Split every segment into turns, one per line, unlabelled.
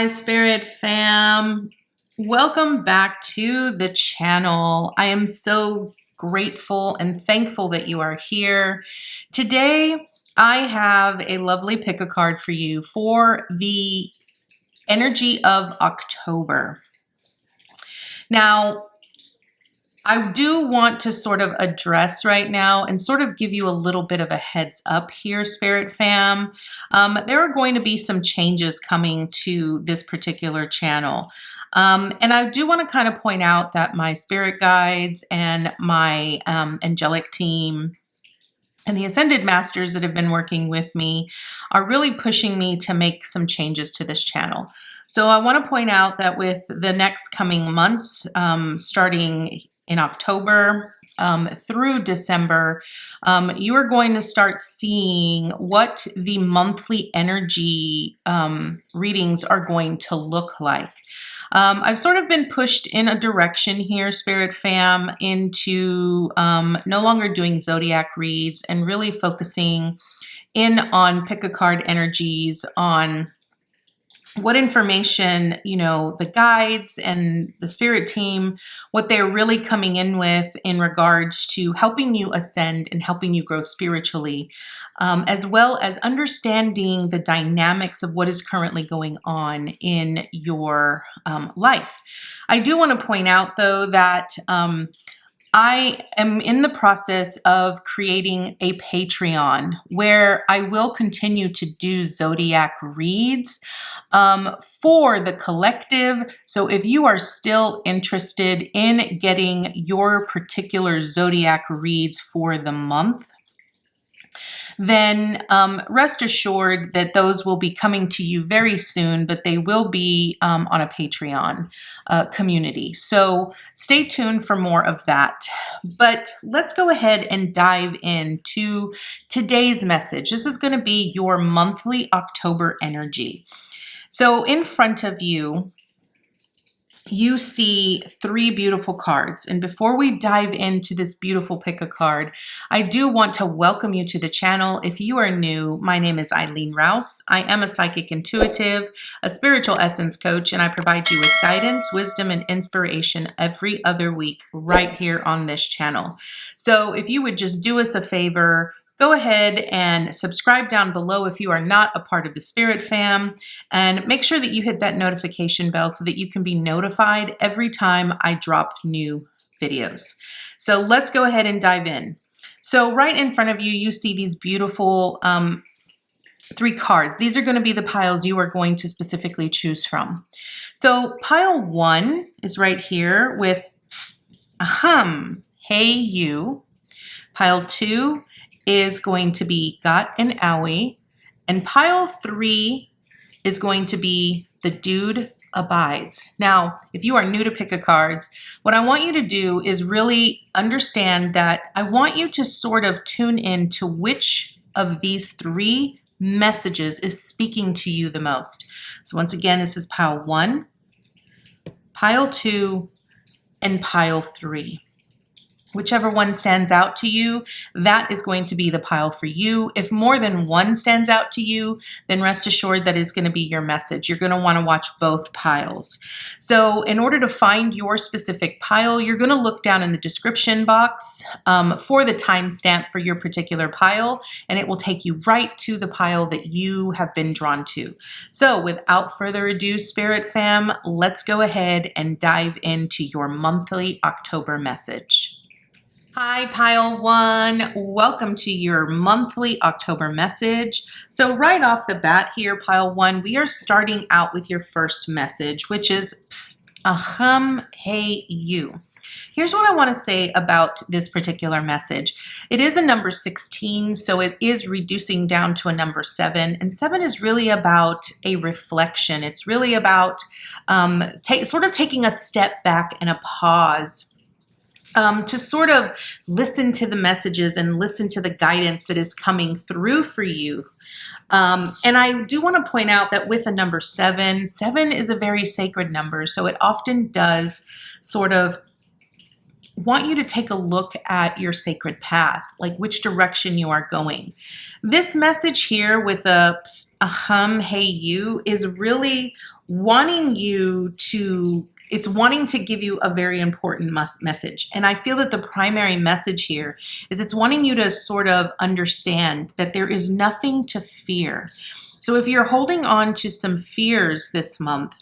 Hi, Spirit Fam. Welcome back to the channel. I am so grateful and thankful that you are here. Today, I have a lovely pick a card for you for the energy of October. Now, I do want to sort of address right now and sort of give you a little bit of a heads up here, Spirit Fam. There are going to be some changes coming to this particular channel. And I do want to kind of point out that my spirit guides and my angelic team and the Ascended Masters that have been working with me are really pushing me to make some changes to this channel. So I want to point out that with the next coming months, starting in October through December, you are going to start seeing what the monthly energy readings are going to look like. I've sort of been pushed in a direction here, Spirit Fam, into no longer doing zodiac reads and really focusing in on pick a card energies, on what information, the guides and the spirit team, what they're really coming in with in regards to helping you ascend and helping you grow spiritually, as well as understanding the dynamics of what is currently going on in your life. I do want to point out, though, that I am in the process of creating a Patreon where I will continue to do zodiac reads for the collective. So if you are still interested in getting your particular zodiac reads for the month, then rest assured that those will be coming to you very soon, but they will be on a Patreon community. So stay tuned for more of that. But let's go ahead and dive into today's message. This is going to be your monthly October energy. So in front of you, you see three beautiful cards. And before we dive into this beautiful pick a card, I do want to welcome you to the channel. If you are new, my name is Eileen Rouse. I am a psychic intuitive, a spiritual essence coach, and I provide you with guidance, wisdom, and inspiration every other week right here on this channel. So if you would just do us a favor, go ahead and subscribe down below if you are not a part of the Spirit Fam, and make sure that you hit that notification bell so that you can be notified every time I drop new videos. So let's go ahead and dive in. So right in front of you, you see these beautiful three cards. These are going to be the piles you are going to specifically choose from. So pile 1 is right here with psst, ahem, hey you. Pile 2 is going to be got an owie, and pile 3 is going to be the dude abides. Now, if you are new to pick a cards, what I want you to do is really understand that I want you to sort of tune in to which of these three messages is speaking to you the most. So once again, this is pile 1, pile 2, and pile 3. Whichever one stands out to you, that is going to be the pile for you. If more than one stands out to you, then rest assured that is going to be your message. You're going to want to watch both piles. So in order to find your specific pile, you're going to look down in the description box for the timestamp for your particular pile, and it will take you right to the pile that you have been drawn to. So without further ado, Spirit Fam, let's go ahead and dive into your monthly October message. Hi, pile 1. Welcome to your monthly October message. So right off the bat here, pile 1, we are starting out with your first message, which is psst, ahem, hey you. Here's what I want to say about this particular message. It is a number 16, so it is reducing down to a number 7. And 7 is really about a reflection. It's really about sort of taking a step back and a pause to sort of listen to the messages and listen to the guidance that is coming through for you. And I do want to point out that with a number 7, 7 is a very sacred number. So it often does sort of want you to take a look at your sacred path, like which direction you are going. This message here with a ahem, hey you is really wanting you to, it's wanting to give you a very important message. And I feel that the primary message here is it's wanting you to sort of understand that there is nothing to fear. So if you're holding on to some fears this month,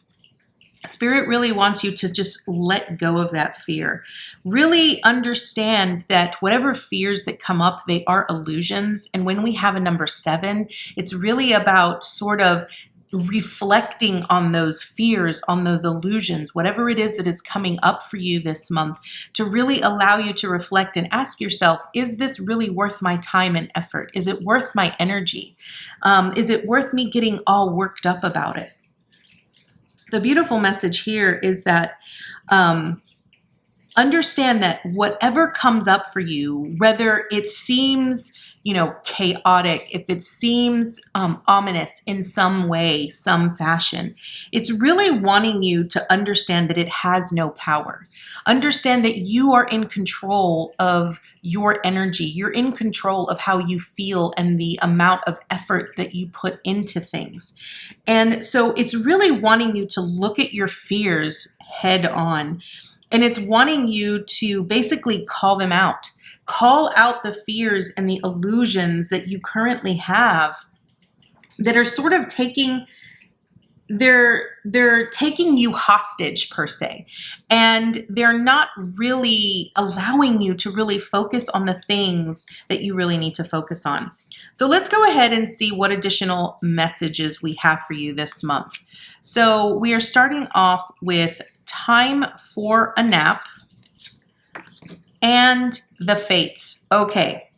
Spirit really wants you to just let go of that fear. Really understand that whatever fears that come up, they are illusions. And when we have a number 7, it's really about sort of reflecting on those fears, on those illusions, whatever it is that is coming up for you this month, to really allow you to reflect and ask yourself, is this really worth my time and effort? Is it worth my energy? Is it worth me getting all worked up about it? The beautiful message here is that understand that whatever comes up for you, whether it seems, chaotic, if it seems ominous in some way, some fashion, it's really wanting you to understand that it has no power. Understand that you are in control of your energy. You're in control of how you feel and the amount of effort that you put into things. And so it's really wanting you to look at your fears head on. And it's wanting you to basically call them out. Call out the fears and the illusions that you currently have that are sort of taking, they're taking you hostage per se. And they're not really allowing you to really focus on the things that you really need to focus on. So let's go ahead and see what additional messages we have for you this month. So we are starting off with time for a nap and the fates. Okay.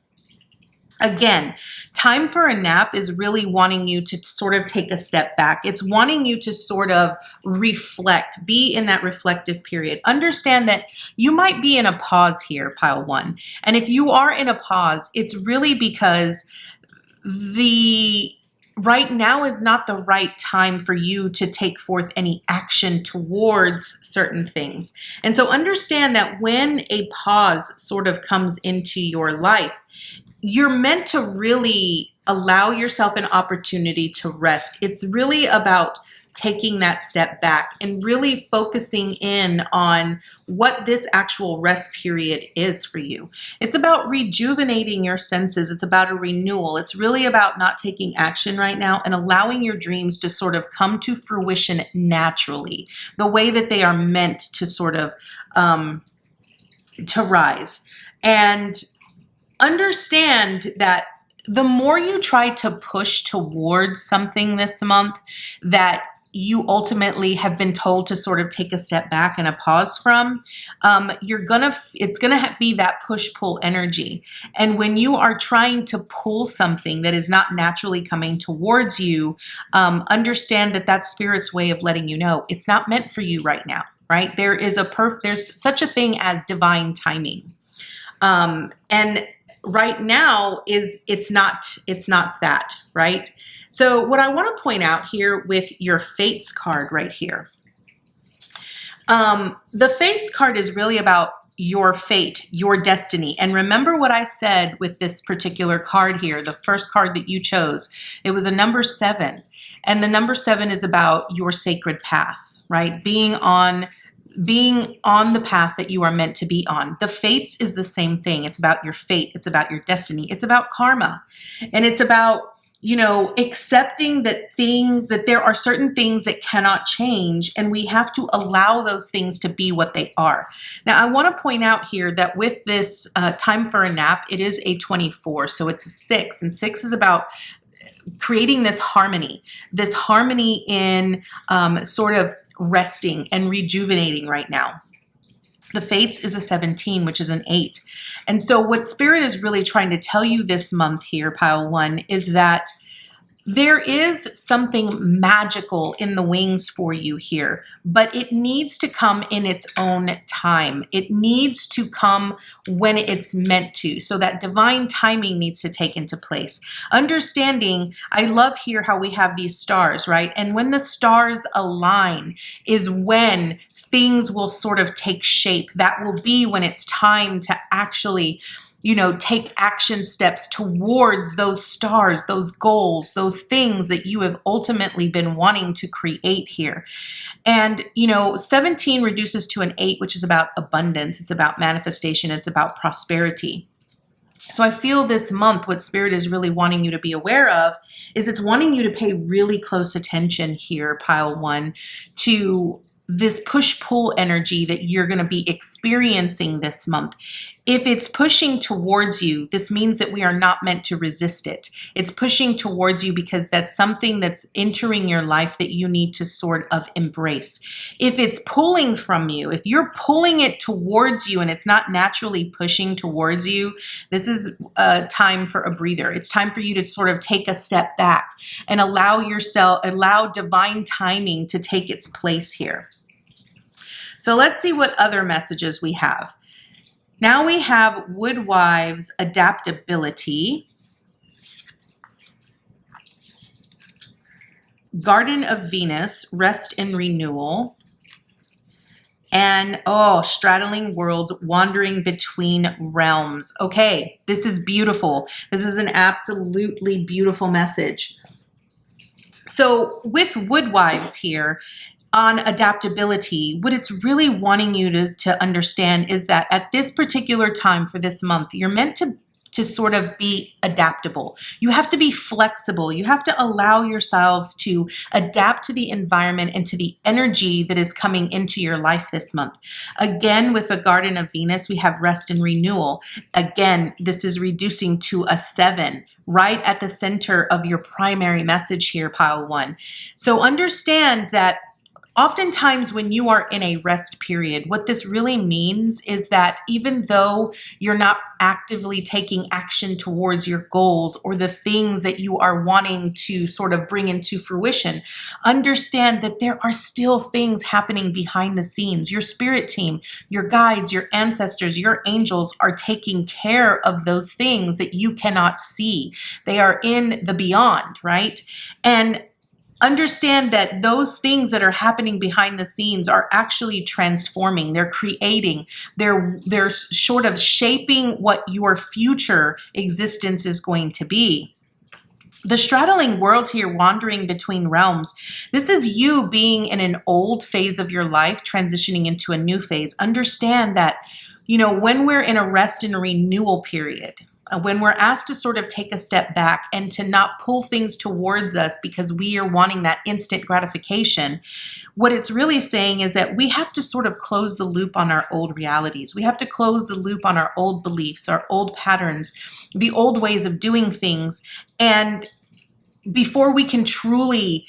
Again, time for a nap is really wanting you to sort of take a step back. It's wanting you to sort of reflect, be in that reflective period. Understand that you might be in a pause here, pile 1. And if you are in a pause, it's really because right now is not the right time for you to take forth any action towards certain things. And so understand that when a pause sort of comes into your life, you're meant to really allow yourself an opportunity to rest. It's really about taking that step back and really focusing in on what this actual rest period is for you. It's about rejuvenating your senses. It's about a renewal. It's really about not taking action right now and allowing your dreams to sort of come to fruition naturally, the way that they are meant to sort of to rise. And understand that the more you try to push towards something this month that you ultimately have been told to sort of take a step back and a pause from, it's gonna be that push-pull energy. And when you are trying to pull something that is not naturally coming towards you, understand that that's Spirit's way of letting you know it's not meant for you right now, right? There's such a thing as divine timing. And right now it's not that, right? So what I want to point out here with your Fates card right here, the Fates card is really about your fate, your destiny. And remember what I said with this particular card here, the first card that you chose, it was a number 7. And the number 7 is about your sacred path, right? Being on the path that you are meant to be on. The fates is the same thing. It's about your fate. It's about your destiny. It's about karma. And it's about, accepting that there are certain things that cannot change, and we have to allow those things to be what they are. Now, I want to point out here that with this time for a nap, it is a 24. So it's a 6, and 6 is about creating this harmony in sort of resting and rejuvenating right now. The Fates is a 17, which is an 8. And so what Spirit is really trying to tell you this month here, pile 1, is that there is something magical in the wings for you here, but it needs to come in its own time. It needs to come when it's meant to. So that divine timing needs to take into place. Understanding, I love here how we have these stars, right? And when the stars align is when things will sort of take shape. That will be when it's time to actually take action steps towards those stars, those goals, those things that you have ultimately been wanting to create here. And, 17 reduces to an 8, which is about abundance. It's about manifestation. It's about prosperity. So I feel this month, what Spirit is really wanting you to be aware of is it's wanting you to pay really close attention here, pile one, to this push-pull energy that you're going to be experiencing this month. If it's pushing towards you, this means that we are not meant to resist it. It's pushing towards you because that's something that's entering your life that you need to sort of embrace. If it's pulling from you, if you're pulling it towards you and it's not naturally pushing towards you, this is a time for a breather. It's time for you to sort of take a step back and allow divine timing to take its place here. So let's see what other messages we have. Now we have Woodwives adaptability, Garden of Venus, rest and renewal, and straddling worlds, wandering between realms. Okay, this is beautiful. This is an absolutely beautiful message. So with Woodwives here, on adaptability, what it's really wanting you to understand is that at this particular time for this month, you're meant to sort of be adaptable. You have to be flexible. You have to allow yourselves to adapt to the environment and to the energy that is coming into your life this month. Again, with the Garden of Venus, we have rest and renewal. Again, this is reducing to a 7, right at the center of your primary message here, pile one. So understand that oftentimes when you are in a rest period, what this really means is that even though you're not actively taking action towards your goals or the things that you are wanting to sort of bring into fruition, understand that there are still things happening behind the scenes. Your spirit team, your guides, your ancestors, your angels are taking care of those things that you cannot see. They are in the beyond, right? And understand that those things that are happening behind the scenes are actually transforming. They're creating. They're sort of shaping what your future existence is going to be. The straddling world here, wandering between realms, this is you being in an old phase of your life, transitioning into a new phase. Understand that, when we're in a rest and a renewal period, when we're asked to sort of take a step back and to not pull things towards us because we are wanting that instant gratification, what it's really saying is that we have to sort of close the loop on our old realities. We have to close the loop on our old beliefs, our old patterns, the old ways of doing things. And before we can truly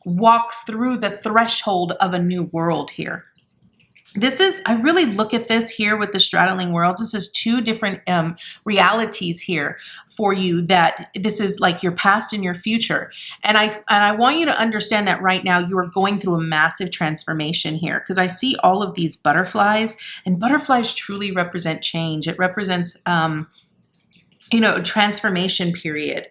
walk through the threshold of a new world here. I really look at this here with the straddling worlds. This is two different realities here for you, that this is like your past and your future. And I want you to understand that right now you are going through a massive transformation here, because I see all of these butterflies, and butterflies truly represent change. It represents, a transformation period.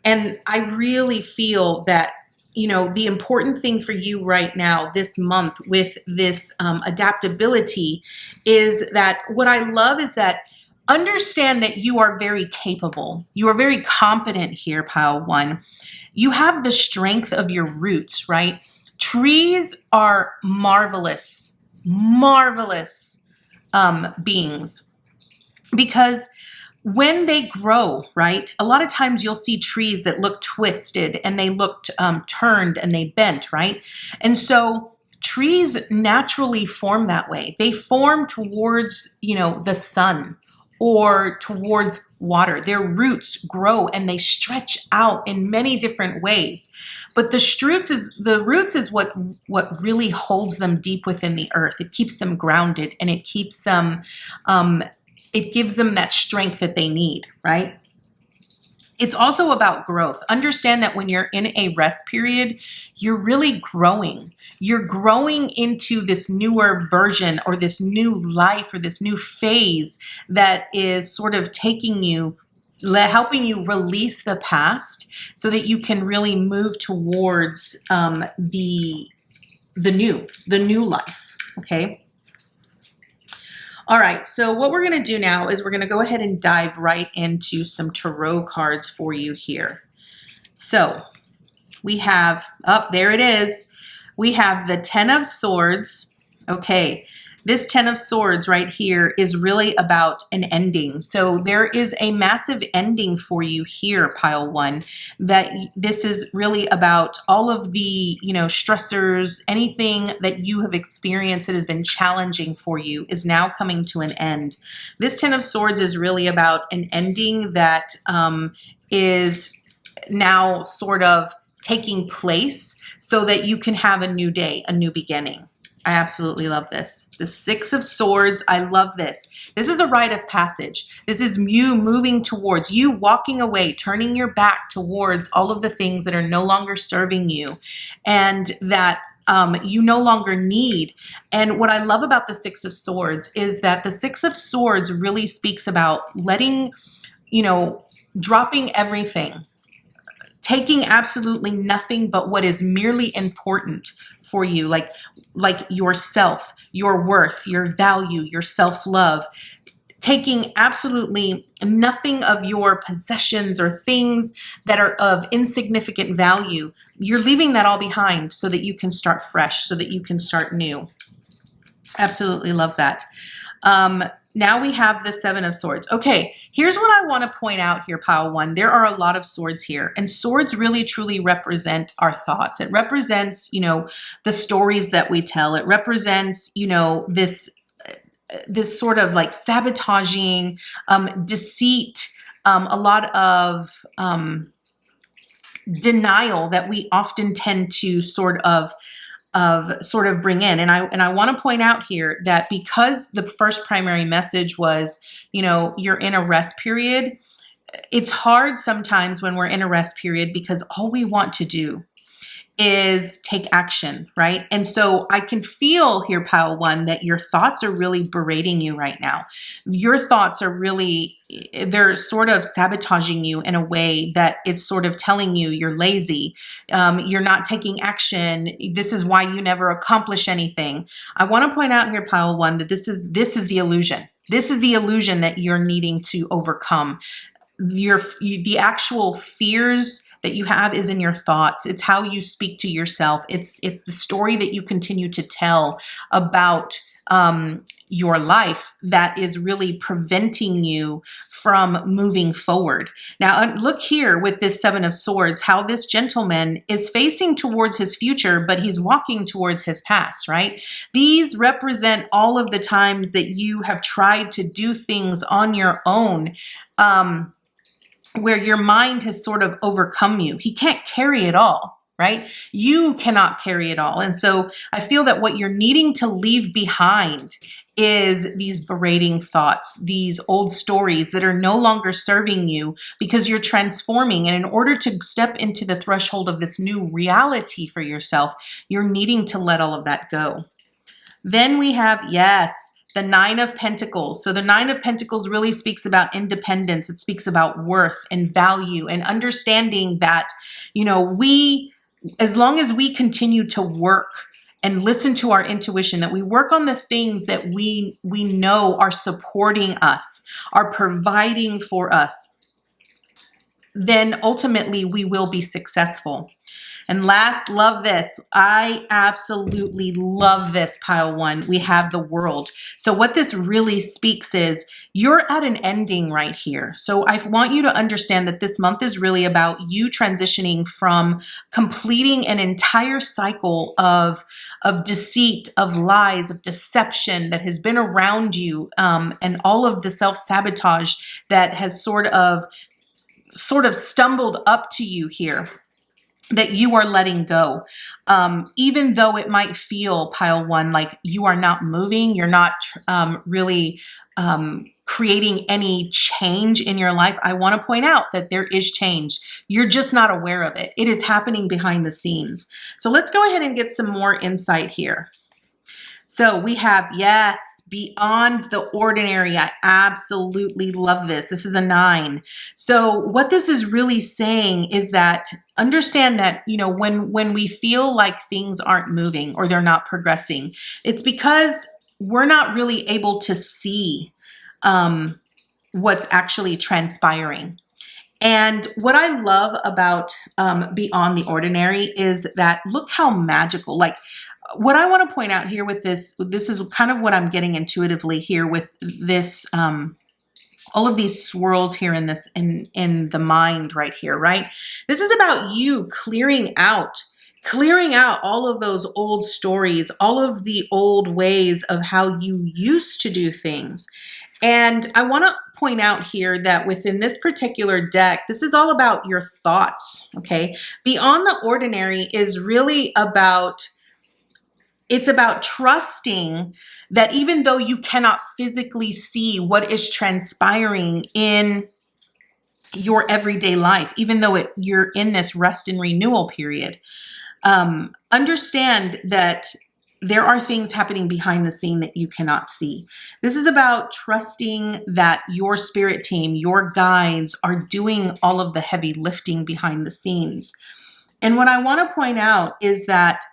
And I really feel that the important thing for you right now, this month with this adaptability, is that what I love is that understand that you are very capable. You are very competent here, pile one. You have the strength of your roots, right? Trees are marvelous, marvelous beings, because when they grow, right, a lot of times you'll see trees that look twisted and they looked turned and they bent, right? And so trees naturally form that way. They form towards, the sun or towards water. Their roots grow and they stretch out in many different ways. But the roots is what really holds them deep within the earth. It keeps them grounded, and it keeps them it gives them that strength that they need, right? It's also about growth. Understand that when you're in a rest period, you're really growing. You're growing into this newer version or this new life or this new phase that is sort of taking you, helping you release the past so that you can really move towards the new life, okay? All right, so what we're going to do now is we're going to go ahead and dive right into some tarot cards for you here. So we have, there it is. We have the Ten of Swords. Okay, this Ten of Swords right here is really about an ending. So there is a massive ending for you here, pile one, that this is really about all of the, stressors, anything that you have experienced that has been challenging for you is now coming to an end. This Ten of Swords is really about an ending that is now sort of taking place so that you can have a new day, a new beginning. I absolutely love this. The Six of Swords, I love this. This is a rite of passage. This is you moving towards, you walking away, turning your back towards all of the things that are no longer serving you and that you no longer need. And what I love about the Six of Swords is that the Six of Swords really speaks about letting, dropping everything, taking absolutely nothing but what is merely important for you, like yourself, your worth, your value, your self-love, taking absolutely nothing of your possessions or things that are of insignificant value. You're leaving that all behind so that you can start fresh, so that you can start new. Absolutely love that. Now we have the Seven of Swords. Okay, here's what I want to point out here, pile one. There are a lot of swords here, and swords really truly represent our thoughts. It represents, the stories that we tell. It represents, this sort of like sabotaging, deceit, a lot of denial that we often tend to sort of bring in. And I want to point out here that because the first primary message was, you're in a rest period, it's hard sometimes when we're in a rest period because all we want to do is take action, right? And so I can feel here, pile one, that your thoughts are really berating you right now. Your thoughts are really, they're sort of sabotaging you in a way that it's sort of telling you you're lazy, you're not taking action. This is why you never accomplish anything. I want to point out here, pile one, that this is the illusion. This is the illusion that you're needing to overcome. The actual fears that you have is in your thoughts. It's how you speak to yourself. It's the story that you continue to tell about your life that is really preventing you from moving forward. Now, look here with this Seven of Swords, how this gentleman is facing towards his future, but he's walking towards his past, right? These represent all of the times that you have tried to do things on your own, where your mind has sort of overcome you. He can't carry it all, right? You cannot carry it all. And so I feel that what you're needing to leave behind is these berating thoughts, these old stories that are no longer serving you because you're transforming. And in order to step into the threshold of this new reality for yourself, you're needing to let all of that go. Then we have, yes, the Nine of Pentacles. So the Nine of Pentacles really speaks independence. It speaks about worth and value and understanding that, we, as long as we continue to work and listen to our intuition, that we work on the things that we know are supporting us, are providing for us, then ultimately we will be successful. And last, love this. I absolutely love this, pile one. We have the World. So what this really speaks is you're at an ending right here. So I want you to understand that this month is really about you transitioning from completing an entire cycle of deceit, of lies, of deception that has been around you, and all of the self-sabotage that has sort of stumbled up to you here, that you are letting go. Even though it might feel, pile one, like you are not moving, you're not really creating any change in your life, I want to point out that there is change. You're just not aware of it. It is happening behind the scenes. So let's go ahead and get some more insight here. So we have, yes, beyond the ordinary. I absolutely love this. This is a 9. So what this is really saying is that understand that, when we feel like things aren't moving or they're not progressing, it's because we're not really able to see what's actually transpiring. And what I love about Beyond the Ordinary is that look how magical, like what I want to point out here with this is kind of what I'm getting intuitively here with this, all of these swirls here in this, in the mind right here, right? This is about you clearing out all of those old stories, all of the old ways of how you used to do things. And I want to point out here that within this particular deck, this is all about your thoughts, okay? Beyond the Ordinary is really about, it's about trusting that even though you cannot physically see what is transpiring in your everyday life, even though you're in this rest and renewal period, understand that there are things happening behind the scene that you cannot see. This is about trusting that your spirit team, your guides are doing all of the heavy lifting behind the scenes. And what I want to point out is that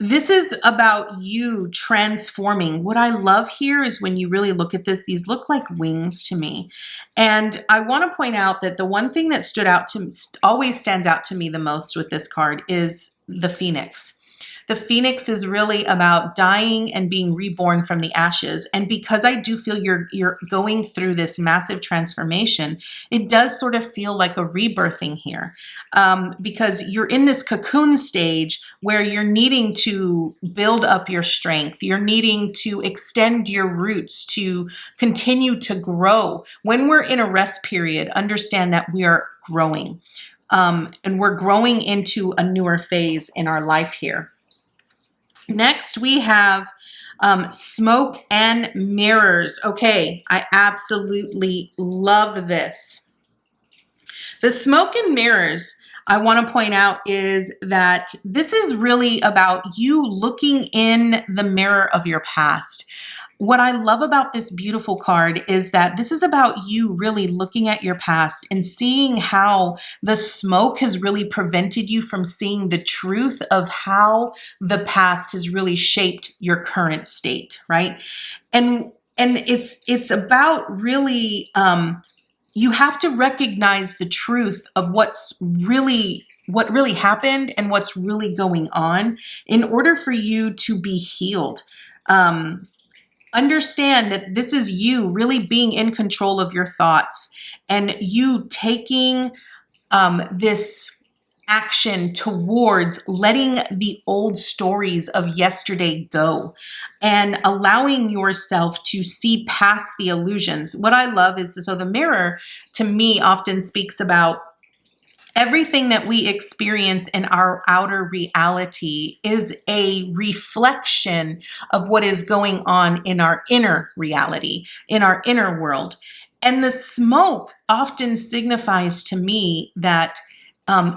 this is about you transforming. What I love here is when you really look at this, these look like wings to me. And I want to point out that the one thing that always stands out to me the most with this card is the Phoenix. The Phoenix is really about dying and being reborn from the ashes. And because I do feel you're going through this massive transformation, it does sort of feel like a rebirthing here, because you're in this cocoon stage where you're needing to build up your strength. You're needing to extend your roots to continue to grow. When we're in a rest period, understand that we are growing, and we're growing into a newer phase in our life here. Next, we have Smoke and Mirrors. Okay, I absolutely love this. The Smoke and Mirrors, I want to point out, is that this is really about you looking in the mirror of your past. What I love about this beautiful card is that this is about you really looking at your past and seeing how the smoke has really prevented you from seeing the truth of how the past has really shaped your current state, right? And it's about really, you have to recognize the truth of what really happened and what's really going on in order for you to be healed. Understand that this is you really being in control of your thoughts and you taking this action towards letting the old stories of yesterday go and allowing yourself to see past the illusions. What I love is, so the mirror to me often speaks about everything that we experience in our outer reality is a reflection of what is going on in our inner reality, in our inner world. And the smoke often signifies to me that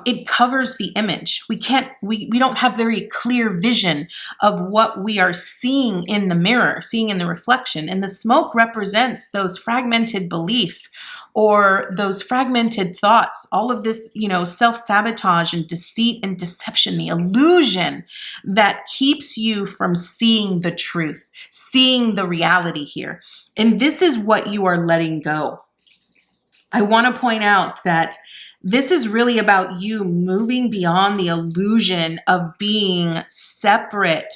it covers the image. We don't have very clear vision of what we are seeing in the mirror, seeing in the reflection. And the smoke represents those fragmented beliefs or those fragmented thoughts, all of this, self-sabotage and deceit and deception, the illusion that keeps you from seeing the truth, seeing the reality here. And this is what you are letting go. I want to point out that this is really about you moving beyond the illusion of being separate.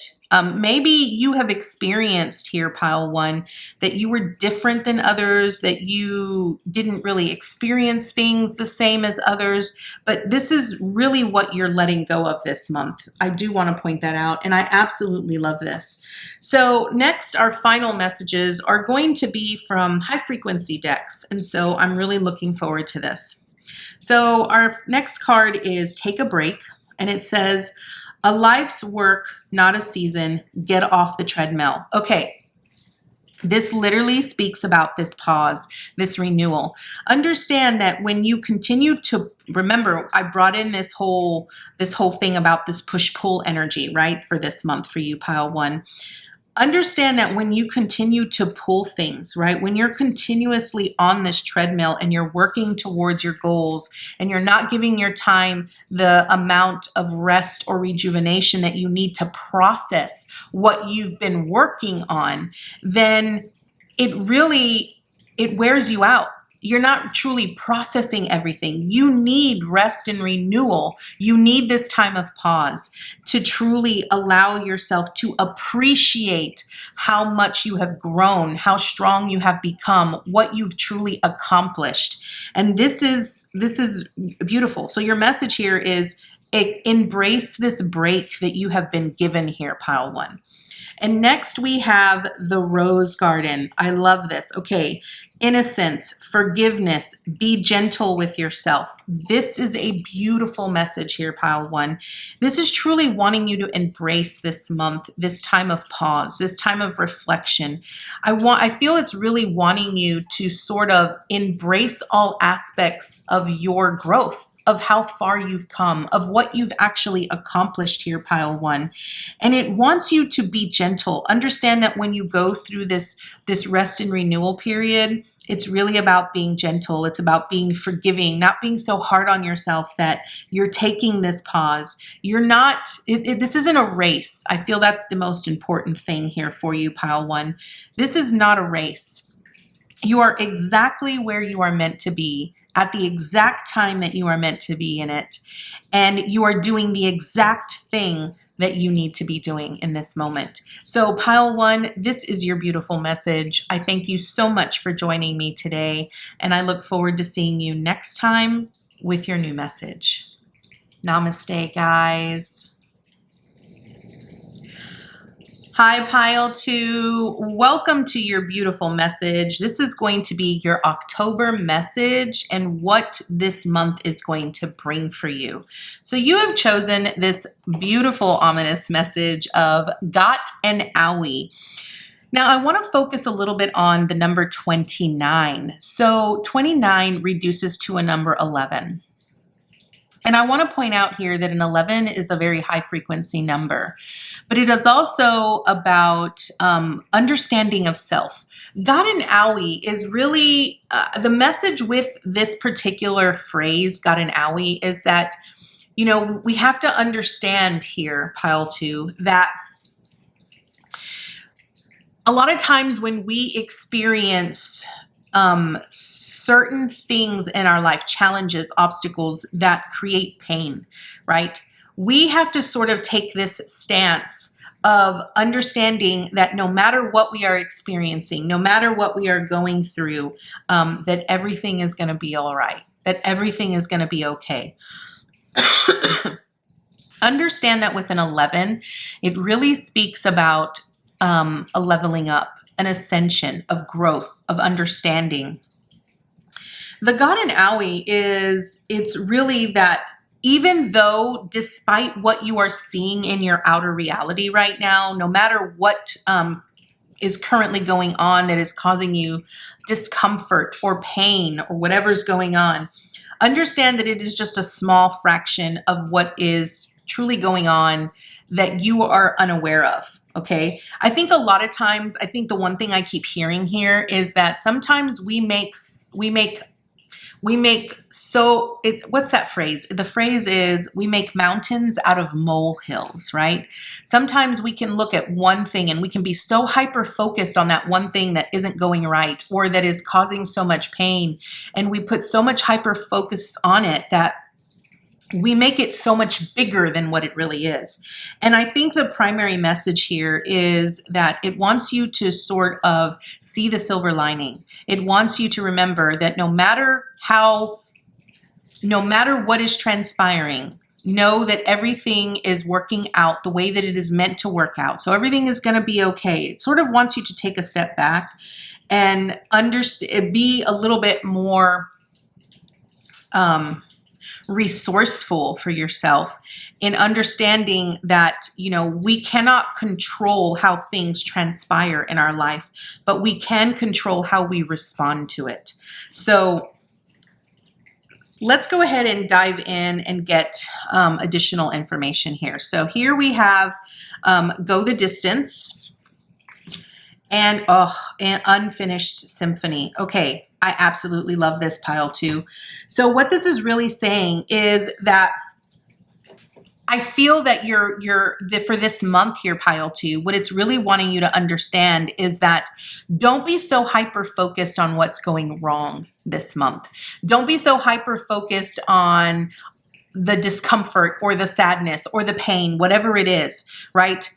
Maybe you have experienced here, Pile One, that you were different than others, that you didn't really experience things the same as others, but this is really what you're letting go of this month. I do want to point that out, and I absolutely love this. So next, our final messages are going to be from high frequency decks, and so I'm really looking forward to this. So our next card is Take a Break, and it says, a life's work, not a season, get off the treadmill. Okay, this literally speaks about this pause, this renewal. Understand that when you continue to, remember, I brought in this whole thing about this push-pull energy, right, for this month for you, Pile One. understand that when you continue to pull things, right? When you're continuously on this treadmill and you're working towards your goals and you're not giving your time the amount of rest or rejuvenation that you need to process what you've been working on, then it wears you out. You're not truly processing everything. You need rest and renewal. You need this time of pause to truly allow yourself to appreciate how much you have grown, how strong you have become, what you've truly accomplished. And this is beautiful. So your message here is embrace this break that you have been given here, pile one. And next we have the Rose Garden. I love this. Okay. Innocence, forgiveness, be gentle with yourself. This is a beautiful message here, pile one. This is truly wanting you to embrace this month, this time of pause, this time of reflection. I feel it's really wanting you to sort of embrace all aspects of your growth, of how far you've come, of what you've actually accomplished here, pile one. And it wants you to be gentle. Understand that when you go through this rest and renewal period, it's really about being gentle. It's about being forgiving, not being so hard on yourself that you're taking this pause. You're not, this isn't a race. I feel that's the most important thing here for you, pile one. This is not a race. You are exactly where you are meant to be at the exact time that you are meant to be in it. And you are doing the exact thing that you need to be doing in this moment. So pile one, this is your beautiful message. I thank you so much for joining me today, and I look forward to seeing you next time with your new message. Namaste, guys. Hi, pile two. Welcome to your beautiful message. This is going to be your October message and what this month is going to bring for you. So you have chosen this beautiful ominous message of Got an Owie. Now, I want to focus a little bit on the number 29. So 29 reduces to a number 11. And I want to point out here that an 11 is a very high frequency number, but it is also about understanding of self. Got an owie is really the message with this particular phrase, got an owie, is that, you know, we have to understand here, pile two, that a lot of times when we experience certain things in our life, challenges, obstacles that create pain, right? We have to sort of take this stance of understanding that no matter what we are experiencing, no matter what we are going through, that everything is going to be all right, that everything is going to be okay. Understand that with an 11, it really speaks about a leveling up, an ascension of growth, of understanding. The Got an Owie it's really that even though despite what you are seeing in your outer reality right now, no matter what is currently going on that is causing you discomfort or pain or whatever's going on, understand that it is just a small fraction of what is truly going on that you are unaware of. Okay. I think a lot of times, I think the one thing I keep hearing here is that sometimes what's that phrase? The phrase is we make mountains out of molehills, right? Sometimes we can look at one thing and we can be so hyper focused on that one thing that isn't going right or that is causing so much pain. And we put so much hyper focus on it that we make it so much bigger than what it really is. And I think the primary message here is that it wants you to sort of see the silver lining. It wants you to remember that no matter what is transpiring, know that everything is working out the way that it is meant to work out. So everything is going to be okay. It sort of wants you to take a step back and be a little bit more resourceful for yourself in understanding that, you know, we cannot control how things transpire in our life, but we can control how we respond to it. So let's go ahead and dive in and get additional information here. So here we have Go the Distance. and an unfinished symphony. Okay, I absolutely love this pile too. So what this is really saying is that I feel that for this month here, pile two, what it's really wanting you to understand is that don't be so hyper focused on what's going wrong this month. Don't be so hyper focused on the discomfort or the sadness or the pain, whatever it is, right?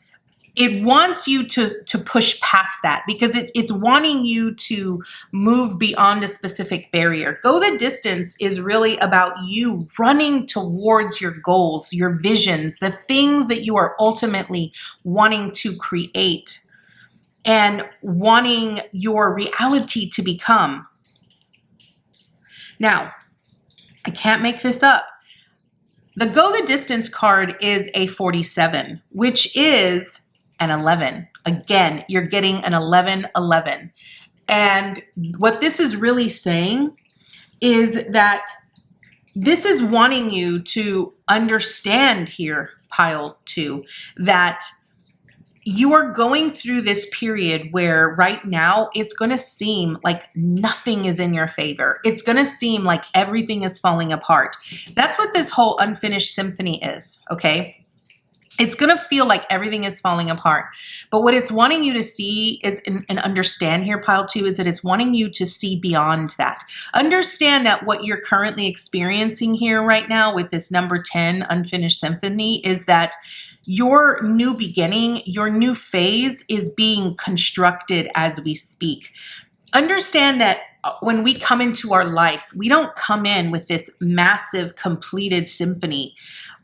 It wants you to push past that because it's wanting you to move beyond a specific barrier. Go the distance is really about you running towards your goals, your visions, the things that you are ultimately wanting to create and wanting your reality to become. Now, I can't make this up. The Go the Distance card is a 47, which is an 11. Again, you're getting an 11, 11. And what this is really saying is that this is wanting you to understand here, pile two, that you are going through this period where right now it's going to seem like nothing is in your favor. It's going to seem like everything is falling apart. That's what this whole unfinished symphony is, okay? It's going to feel like everything is falling apart. But what it's wanting you to see is and understand here, pile two, is that it's wanting you to see beyond that. Understand that what you're currently experiencing here right now with this number 10 unfinished symphony is that your new beginning, your new phase is being constructed as we speak. Understand that when we come into our life, we don't come in with this massive completed symphony.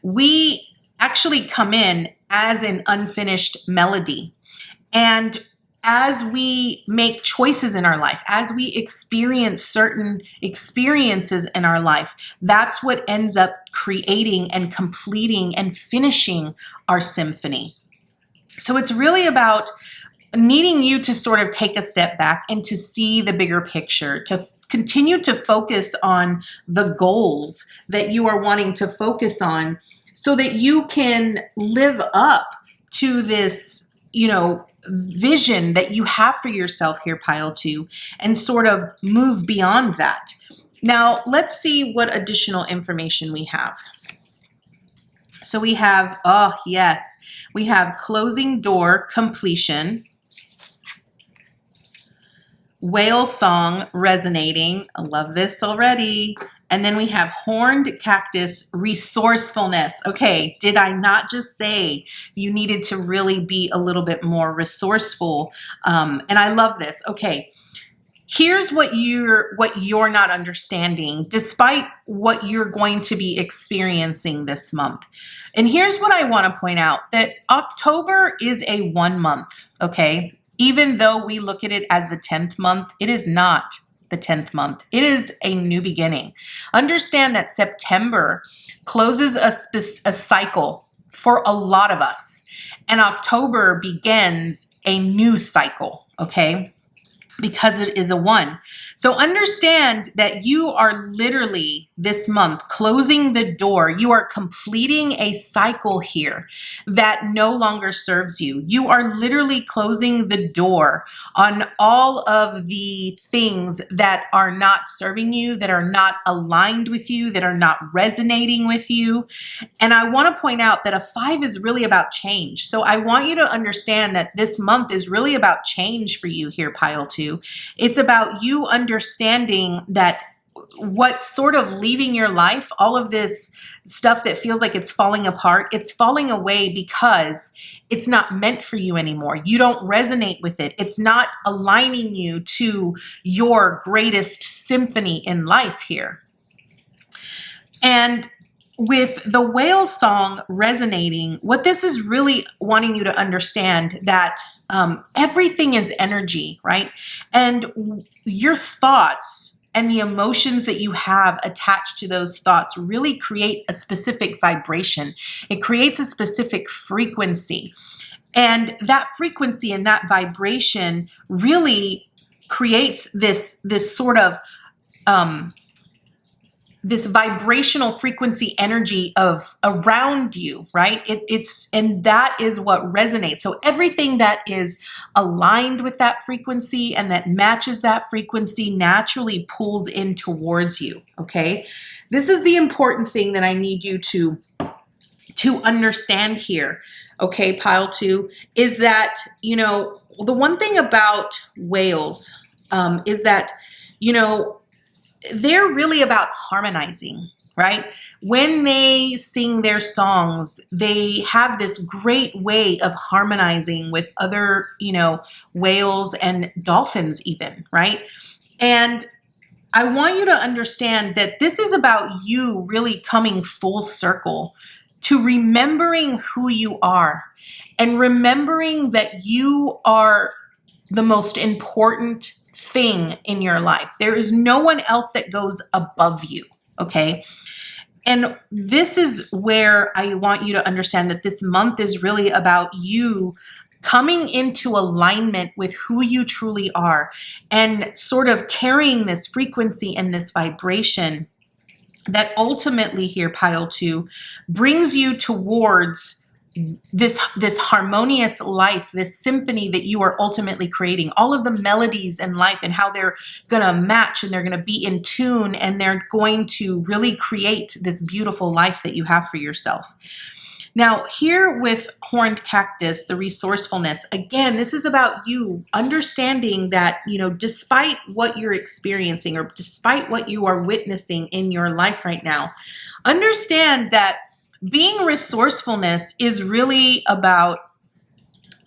We actually come in as an unfinished melody. And as we make choices in our life, as we experience certain experiences in our life, that's what ends up creating and completing and finishing our symphony. So it's really about needing you to sort of take a step back and to see the bigger picture, to continue to focus on the goals that you are wanting to focus on so that you can live up to this, vision that you have for yourself here, pile two, and sort of move beyond that. Now, let's see what additional information we have. So we have, we have closing door completion, whale song resonating. I love this already. And then we have horned cactus resourcefulness. Okay, did I not just say you needed to really be a little bit more resourceful? And I love this. Okay, here's what you're not understanding, despite what you're going to be experiencing this month. And here's what I want to point out: that October is a 1 month. Okay, even though we look at it as the 10th month, it is not the 10th month. It is a new beginning. Understand that September closes a cycle for a lot of us, and October begins a new cycle, okay? Because it is a 1. So understand that you are literally this month closing the door. You are completing a cycle here that no longer serves you. You are literally closing the door on all of the things that are not serving you, that are not aligned with you, that are not resonating with you. And I want to point out that a 5 is really about change. So I want you to understand that this month is really about change for you here, pile two. It's about you understanding that what's sort of leaving your life, all of this stuff that feels like it's falling apart, it's falling away because it's not meant for you anymore. You don't resonate with it. It's not aligning you to your greatest symphony in life here. And with the whale song resonating, what this is really wanting you to understand that everything is energy, right? And your thoughts and the emotions that you have attached to those thoughts really create a specific vibration. It creates a specific frequency. And that frequency and that vibration really creates this sort of this vibrational frequency energy of around you, right? And that is what resonates. So everything that is aligned with that frequency and that matches that frequency naturally pulls in towards you, okay? This is the important thing that I need you to understand here, okay, pile 2, is that, the one thing about whales is that, they're really about harmonizing, right? When they sing their songs, they have this great way of harmonizing with other, whales and dolphins even, right? And I want you to understand that this is about you really coming full circle to remembering who you are and remembering that you are the most important thing in your life. There is no one else that goes above you, okay? And this is where I want you to understand that this month is really about you coming into alignment with who you truly are and sort of carrying this frequency and this vibration that ultimately here, pile 2, brings you towards this harmonious life, this symphony that you are ultimately creating, all of the melodies in life and how they're going to match and they're going to be in tune and they're going to really create this beautiful life that you have for yourself. Now, here with horned cactus, the resourcefulness, again, this is about you understanding that, despite what you're experiencing or despite what you are witnessing in your life right now, understand that being resourcefulness is really about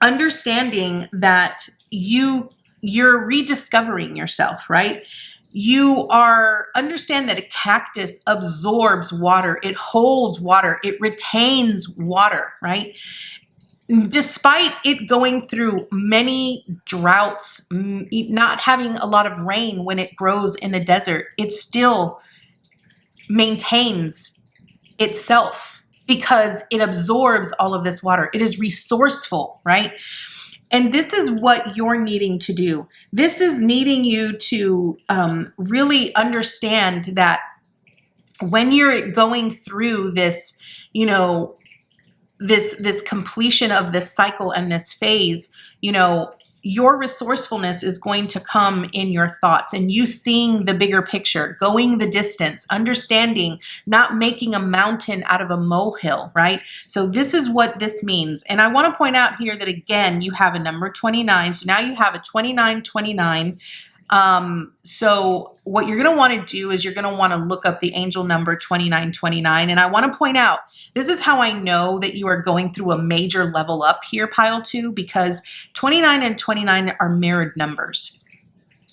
understanding that you're rediscovering yourself, right? You understand that a cactus absorbs water, it holds water, it retains water, right? Despite it going through many droughts, not having a lot of rain when it grows in the desert, it still maintains itself because it absorbs all of this water. It is resourceful, right? And this is what you're needing to do. This is needing you to really understand that when you're going through this, this completion of this cycle and this phase, your resourcefulness is going to come in your thoughts and you seeing the bigger picture, going the distance, understanding, not making a mountain out of a molehill, right? So this is what this means. And I want to point out here that, again, you have a number 29. So now you have a 2929. So what you're going to want to do is you're going to want to look up the angel number 2929. And I want to point out, this is how I know that you are going through a major level up here, pile 2, because 29 and 29 are mirrored numbers.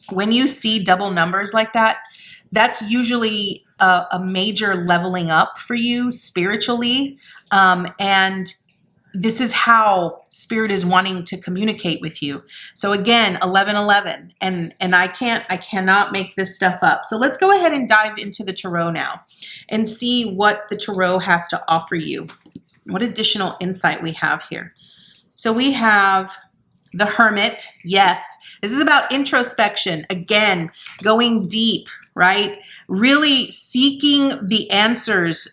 When you see double numbers like that, that's usually a major leveling up for you spiritually. And this is how spirit is wanting to communicate with you. So again, 1111, and I cannot make this stuff up. So let's go ahead and dive into the tarot now and see what the tarot has to offer you. What additional insight we have here. So we have the Hermit. Yes, this is about introspection. Again, going deep, right? Really seeking the answers,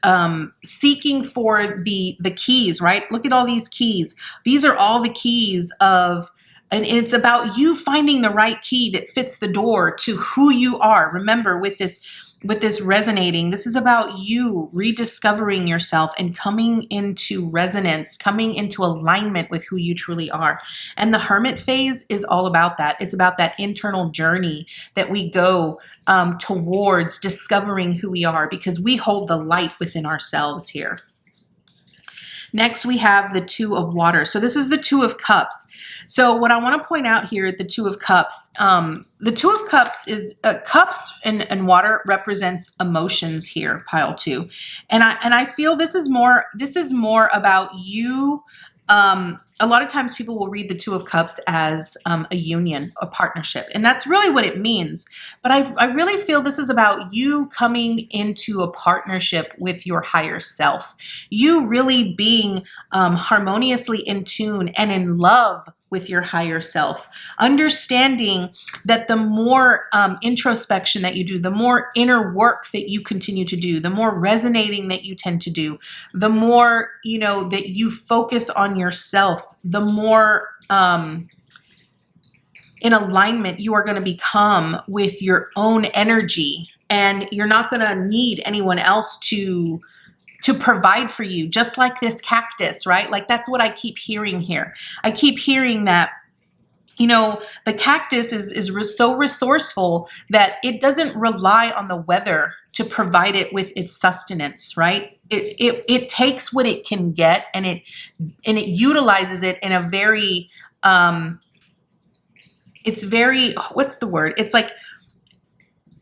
seeking for the keys, right? Look at all these keys. These are all the keys of, and it's about you finding the right key that fits the door to who you are. Remember, with this resonating, this is about you rediscovering yourself and coming into resonance, coming into alignment with who you truly are. And the Hermit phase is all about that. It's about that internal journey that we go towards discovering who we are, because we hold the light within ourselves here. Next, we have the Two of Water. So this is the Two of Cups. So what I want to point out here at the Two of Cups, the Two of Cups is cups and water represents emotions here, pile 2. And I feel this is more about you a lot of times people will read the Two of Cups as a union, a partnership, and that's really what it means. But I really feel this is about you coming into a partnership with your higher self, you really being harmoniously in tune and in love with your higher self, understanding that the more introspection that you do, the more inner work that you continue to do, the more resonating that you tend to do, the more, that you focus on yourself, the more in alignment you are going to become with your own energy, and you're not going to need anyone else to provide for you, just like this cactus, right? Like that's what I keep hearing here. I keep hearing that, the cactus is so resourceful that it doesn't rely on the weather to provide it with its sustenance, right? It takes what it can get, and it utilizes it in a very it's very, what's the word? It's like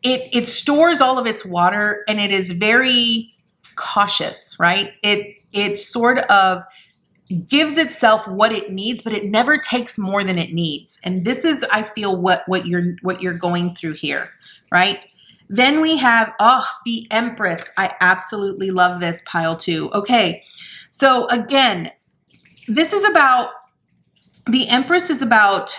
it stores all of its water, and it is very cautious, right? It sort of gives itself what it needs, but it never takes more than it needs. And this is, I feel, what you're going through here, right? Then we have the Empress. I absolutely love this, pile 2. Okay, so again, this is about, the Empress is about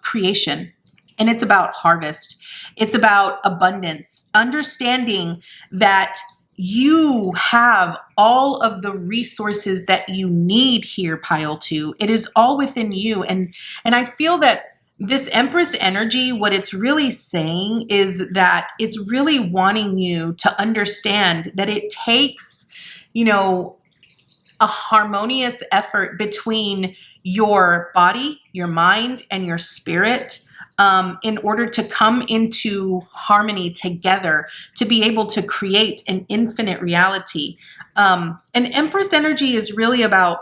creation, and it's about harvest. It's about abundance, understanding that you have all of the resources that you need here, pile 2. It is all within you. And I feel that this Empress energy, what it's really saying is that it's really wanting you to understand that it takes, a harmonious effort between your body, your mind, and your spirit, in order to come into harmony together, to be able to create an infinite reality. And Empress energy is really about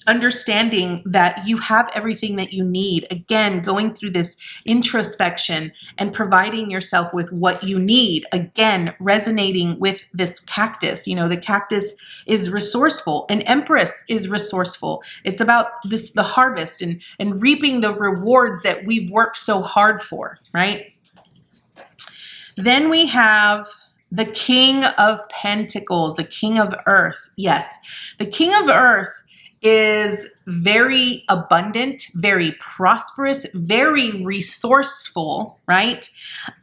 understanding that you have everything that you need. Again, going through this introspection and providing yourself with what you need. Again, resonating with this cactus. The cactus is resourceful, and Empress is resourceful. It's about the harvest and reaping the rewards that we've worked so hard for, right? Then we have the King of Pentacles, the King of Earth. Yes, the King of Earth is very abundant, very prosperous, very resourceful, right?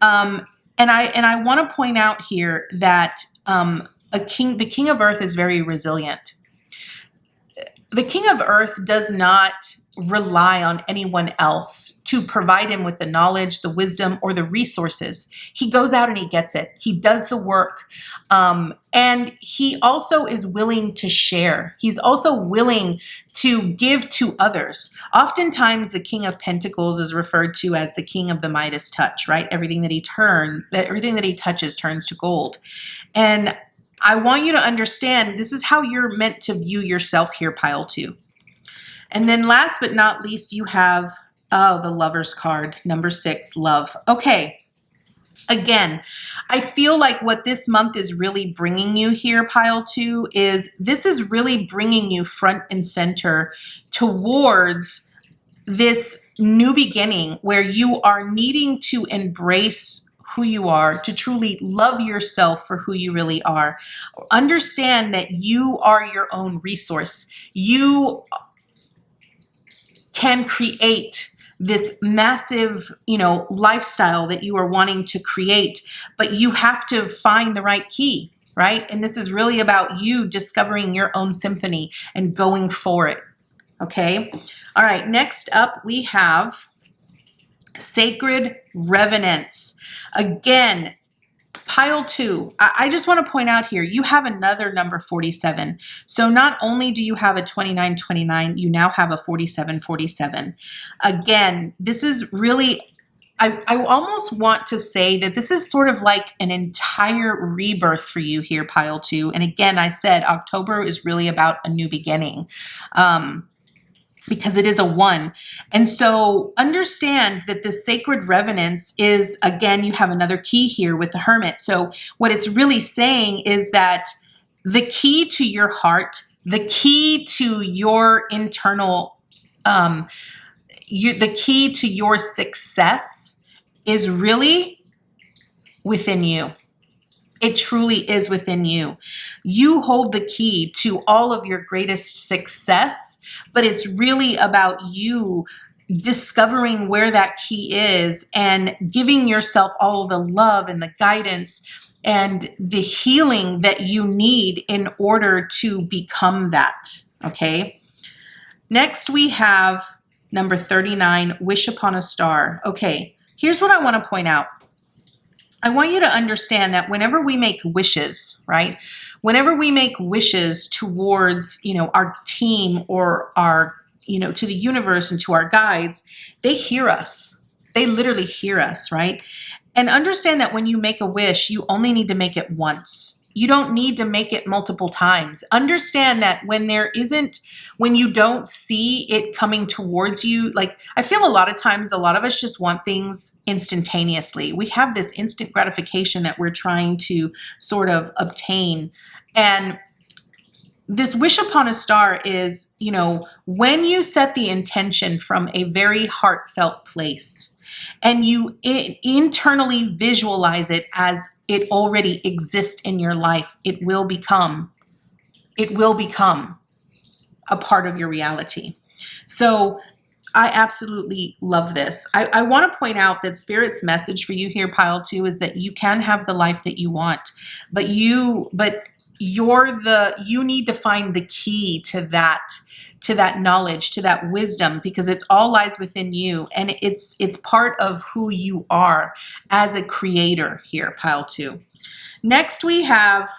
And I want to point out here that the King of Earth is very resilient. The King of Earth does not rely on anyone else to provide him with the knowledge, the wisdom, or the resources. He goes out and he gets it. He does the work. And he also is willing to share. He's also willing to give to others. Oftentimes, the King of Pentacles is referred to as the King of the Midas touch, right? Everything that he touches turns to gold. And I want you to understand, this is how you're meant to view yourself here, pile 2. And then last but not least, you have, the Lover's card, number 6, love. Okay. Again, I feel like what this month is really bringing you here, pile 2, is this is really bringing you front and center towards this new beginning where you are needing to embrace who you are, to truly love yourself for who you really are. Understand that you are your own resource. You can create this massive, lifestyle that you are wanting to create, but you have to find the right key, right? And this is really about you discovering your own symphony and going for it. Okay. All right. Next up, we have Sacred Revenants. Again, pile 2, I just want to point out here, you have another number 47. So not only do you have a 2929, you now have a 4747. Again, this is really, I almost want to say that this is sort of like an entire rebirth for you here, pile 2. And again, I said October is really about a new beginning. Because it is a 1. And so understand that the Sacred Revenants is, again, you have another key here with the Hermit. So what it's really saying is that the key to your heart The key to your internal, the key to your success is really within you. It truly is within you. You hold the key to all of your greatest success, but it's really about you discovering where that key is and giving yourself all of the love and the guidance and the healing that you need in order to become that. Okay. Next, we have number 39, Wish Upon a Star. Okay. Here's what I want to point out. I want you to understand that whenever we make wishes, right? Whenever we make wishes towards, our team or our, to the universe and to our guides, they hear us. They literally hear us, right? And understand that when you make a wish, you only need to make it once. You don't need to make it multiple times. Understand that when you don't see it coming towards you, like I feel a lot of times, a lot of us just want things instantaneously. We have this instant gratification that we're trying to sort of obtain. And this wish upon a star is, when you set the intention from a very heartfelt place and you internally visualize it as it already exists in your life, it will become a part of your reality. So I absolutely love this. I want to point out that Spirit's message for you here, Pile 2, is that you can have the life that you want, but you need to find the key to that knowledge, to that wisdom, because it all lies within you, and it's part of who you are as a creator here, Pile 2. Next, we have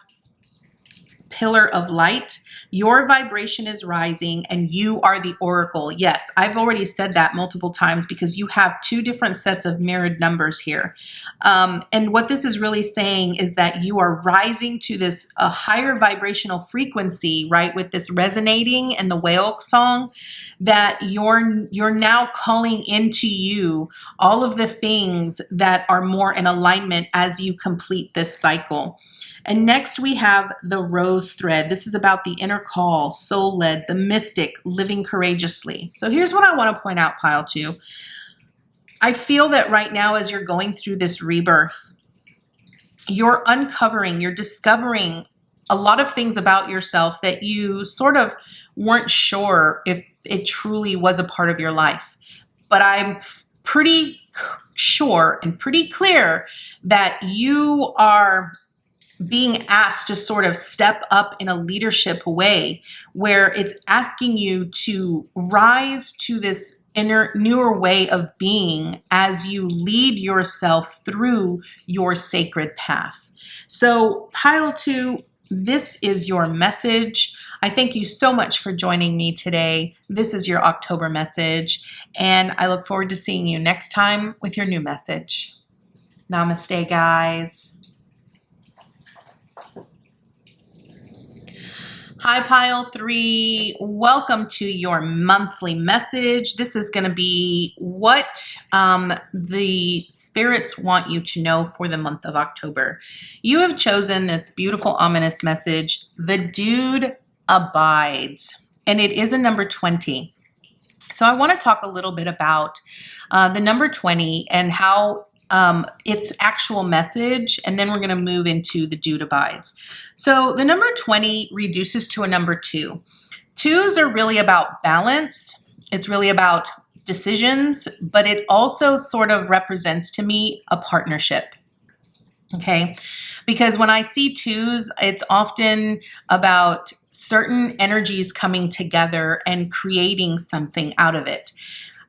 Pillar of Light. Your vibration is rising and you are the oracle. Yes, I've already said that multiple times because you have two different sets of mirrored numbers here. And what this is really saying is that you are rising to a higher vibrational frequency, right? With this resonating and the whale song, that you're now calling into you all of the things that are more in alignment as you complete this cycle. And next we have the rose thread. This is about the inner call, soul-led, the mystic, living courageously. So here's what I want to point out, Pile 2. I feel that right now as you're going through this rebirth, you're discovering a lot of things about yourself that you sort of weren't sure if it truly was a part of your life. But I'm pretty sure and pretty clear that you are being asked to sort of step up in a leadership way where it's asking you to rise to this newer way of being as you lead yourself through your sacred path. So Pile 2, this is your message. I thank you so much for joining me today. This is your October message, and I look forward to seeing you next time with your new message. Namaste, guys. Hi, Pile 3. Welcome to your monthly message. This is going to be what the spirits want you to know for the month of October. You have chosen this beautiful, ominous message, The Dude Abides, and it is a number 20. So I want to talk a little bit about the number 20 and how its actual message, and then we're going to move into the Dude Abides. So the number 20 reduces to a number 2. 2s are really about balance. It's really about decisions, but it also sort of represents to me a partnership. Okay. Because when I see 2s, it's often about certain energies coming together and creating something out of it.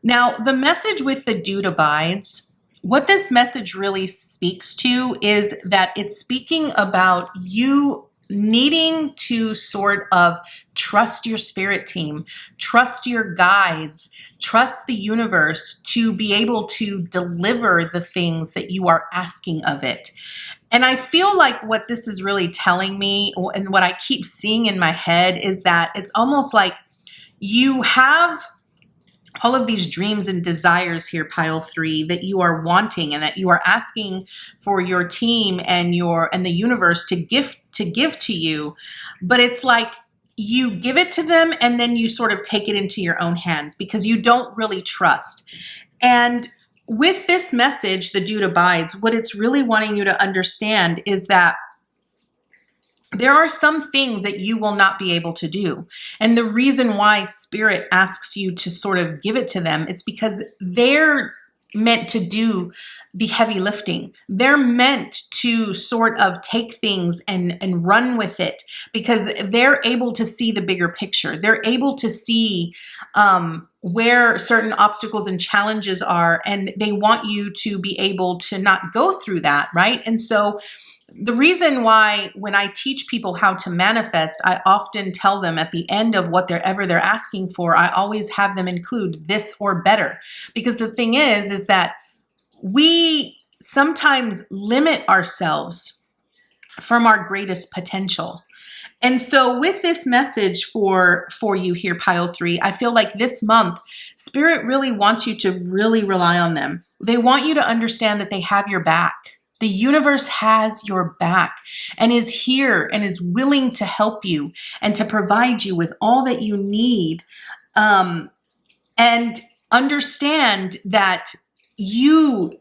Now, the message with the Dude Abides, what this message really speaks to is that it's speaking about you needing to sort of trust your spirit team, trust your guides, trust the universe to be able to deliver the things that you are asking of it. And I feel like what this is really telling me, and what I keep seeing in my head, is that it's almost like you have all of these dreams and desires here, Pile 3, that you are wanting and that you are asking for your team and the universe to give to you. But it's like you give it to them and then you sort of take it into your own hands because you don't really trust. And with this message, the dude abides, what it's really wanting you to understand is that there are some things that you will not be able to do. And the reason why Spirit asks you to sort of give it to them, it's because they're meant to do the heavy lifting. They're meant to sort of take things and run with it because they're able to see the bigger picture. They're able to see where certain obstacles and challenges are, and they want you to be able to not go through that, right? And so the reason why when I teach people how to manifest, I often tell them at the end of whatever they're asking for, I always have them include this or better. Because the thing is that we sometimes limit ourselves from our greatest potential. And so with this message for you here, pile 3, I feel like this month, Spirit really wants you to really rely on them. They want you to understand that they have your back. The universe has your back and is here and is willing to help you and to provide you with all that you need. And understand that you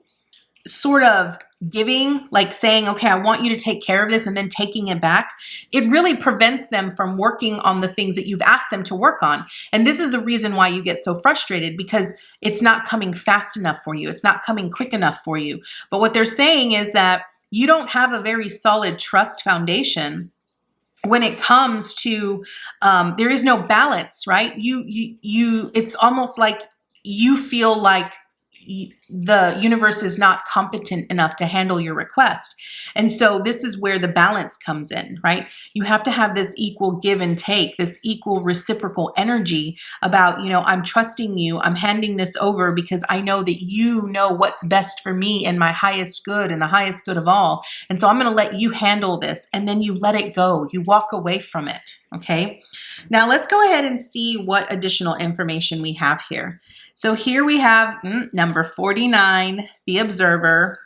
sort of giving, like saying, okay, I want you to take care of this and then taking it back, it really prevents them from working on the things that you've asked them to work on. And this is the reason why you get so frustrated, because it's not coming fast enough for you. It's not coming quick enough for you. But what they're saying is that you don't have a very solid trust foundation when it comes to, there is no balance, right? It's almost like you feel like the universe is not competent enough to handle your request. And so this is where the balance comes in, right? You have to have this equal give and take, this equal reciprocal energy about, I'm trusting you. I'm handing this over because I know that you know what's best for me and my highest good and the highest good of all. And so I'm going to let you handle this. And then you let it go. You walk away from it. Okay. Now let's go ahead and see what additional information we have here. So here we have number 49, the Observer,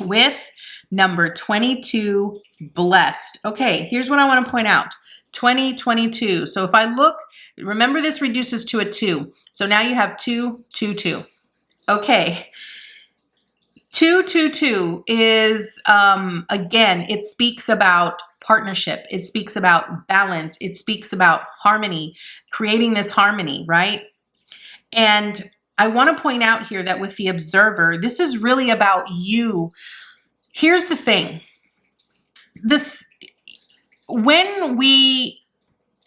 with number 22, Blessed. Okay, here's what I want to point out. 2022. So if I look, remember this reduces to a 2. So now you have 2, 2, 2. Okay. 222 is, again, it speaks about partnership. It speaks about balance. It speaks about harmony, creating this harmony, right? And I want to point out here that with the Observer, this is really about you. Here's the thing. When we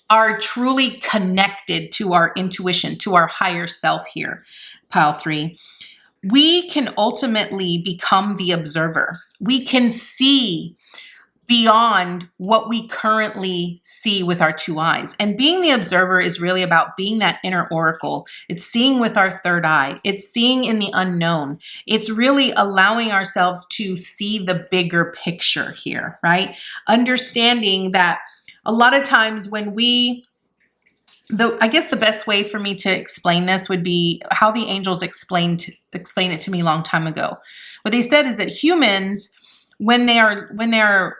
are truly connected to our intuition, to our higher self here, pile 3, we can ultimately become the observer. We can see beyond what we currently see with our 2 eyes. And being the observer is really about being that inner oracle. It's seeing with our 3rd eye. It's seeing in the unknown. It's really allowing ourselves to see the bigger picture here, right? Understanding that a lot of times when I guess the best way for me to explain this would be how the angels explained it to me a long time ago. What they said is that humans, when they're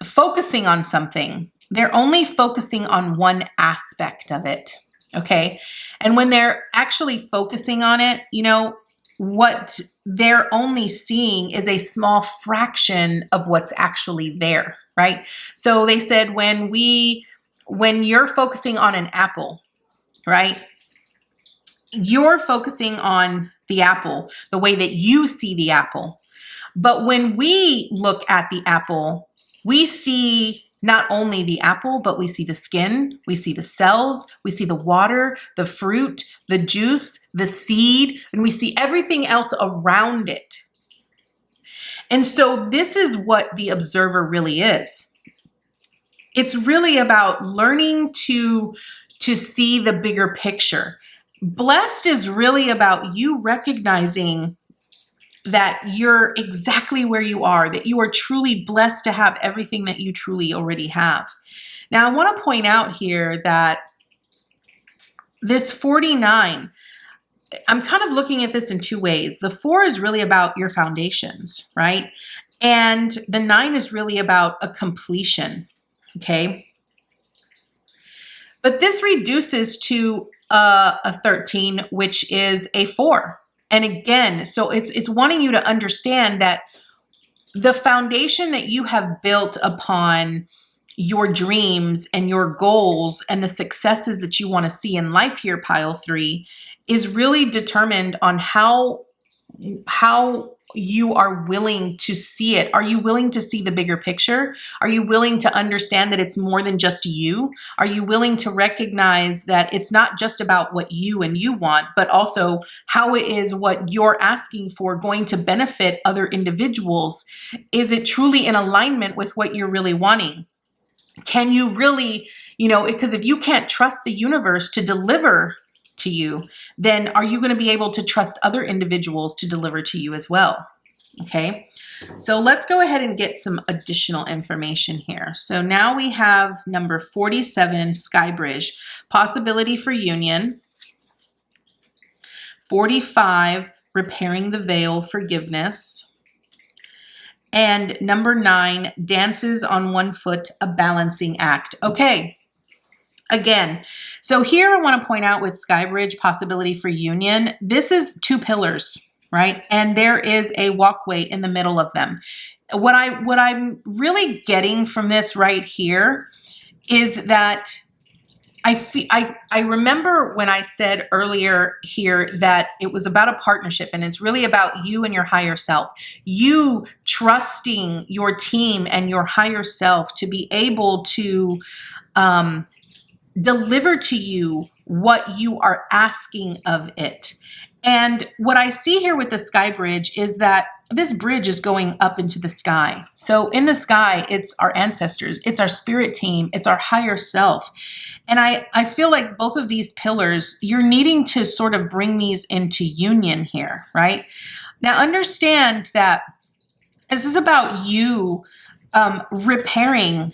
focusing on something, they're only focusing on one aspect of it, okay? And when they're actually focusing on it, what they're only seeing is a small fraction of what's actually there, right? So they said when you're focusing on an apple, right? You're focusing on the apple, the way that you see the apple. But when we look at the apple, we see not only the apple, but we see the skin, we see the cells, we see the water, the fruit, the juice, the seed, and we see everything else around it. And so this is what the observer really is. It's really about learning to see the bigger picture. Blessed is really about you recognizing that you're exactly where you are, that you are truly blessed to have everything that you truly already have. Now, I want to point out here that this 49, I'm kind of looking at this in 2 ways. The 4 is really about your foundations, right? And the 9 is really about a completion, okay? But this reduces to a 13, which is a 4. And again, so it's wanting you to understand that the foundation that you have built upon your dreams and your goals and the successes that you want to see in life here, pile 3, is really determined on how you are willing to see it. Are you willing to see the bigger picture? Are you willing to understand that it's more than just you? Are you willing to recognize that it's not just about what you and you want, but also how it is what you're asking for going to benefit other individuals? Is it truly in alignment with what you're really wanting? Can you really, because if you can't trust the universe to deliver to you, then are you going to be able to trust other individuals to deliver to you as well? Okay, so let's go ahead and get some additional information here. So now we have number 47, Skybridge, possibility for union. 45, repairing the veil, forgiveness. And number 9, dances on one foot, a balancing act. Okay. Again, so here I want to point out with Skybridge, possibility for union, this is 2 pillars, right? And there is a walkway in the middle of them. What I'm really getting from this right here is that I remember when I said earlier here that it was about a partnership, and it's really about you and your higher self. You trusting your team and your higher self to be able to deliver to you what you are asking of it. And what I see here with the Sky Bridge is that this bridge is going up into the sky. So in the sky, it's our ancestors, it's our spirit team, it's our higher self. And I feel like both of these pillars, you're needing to sort of bring these into union here, right? Now understand that this is about you repairing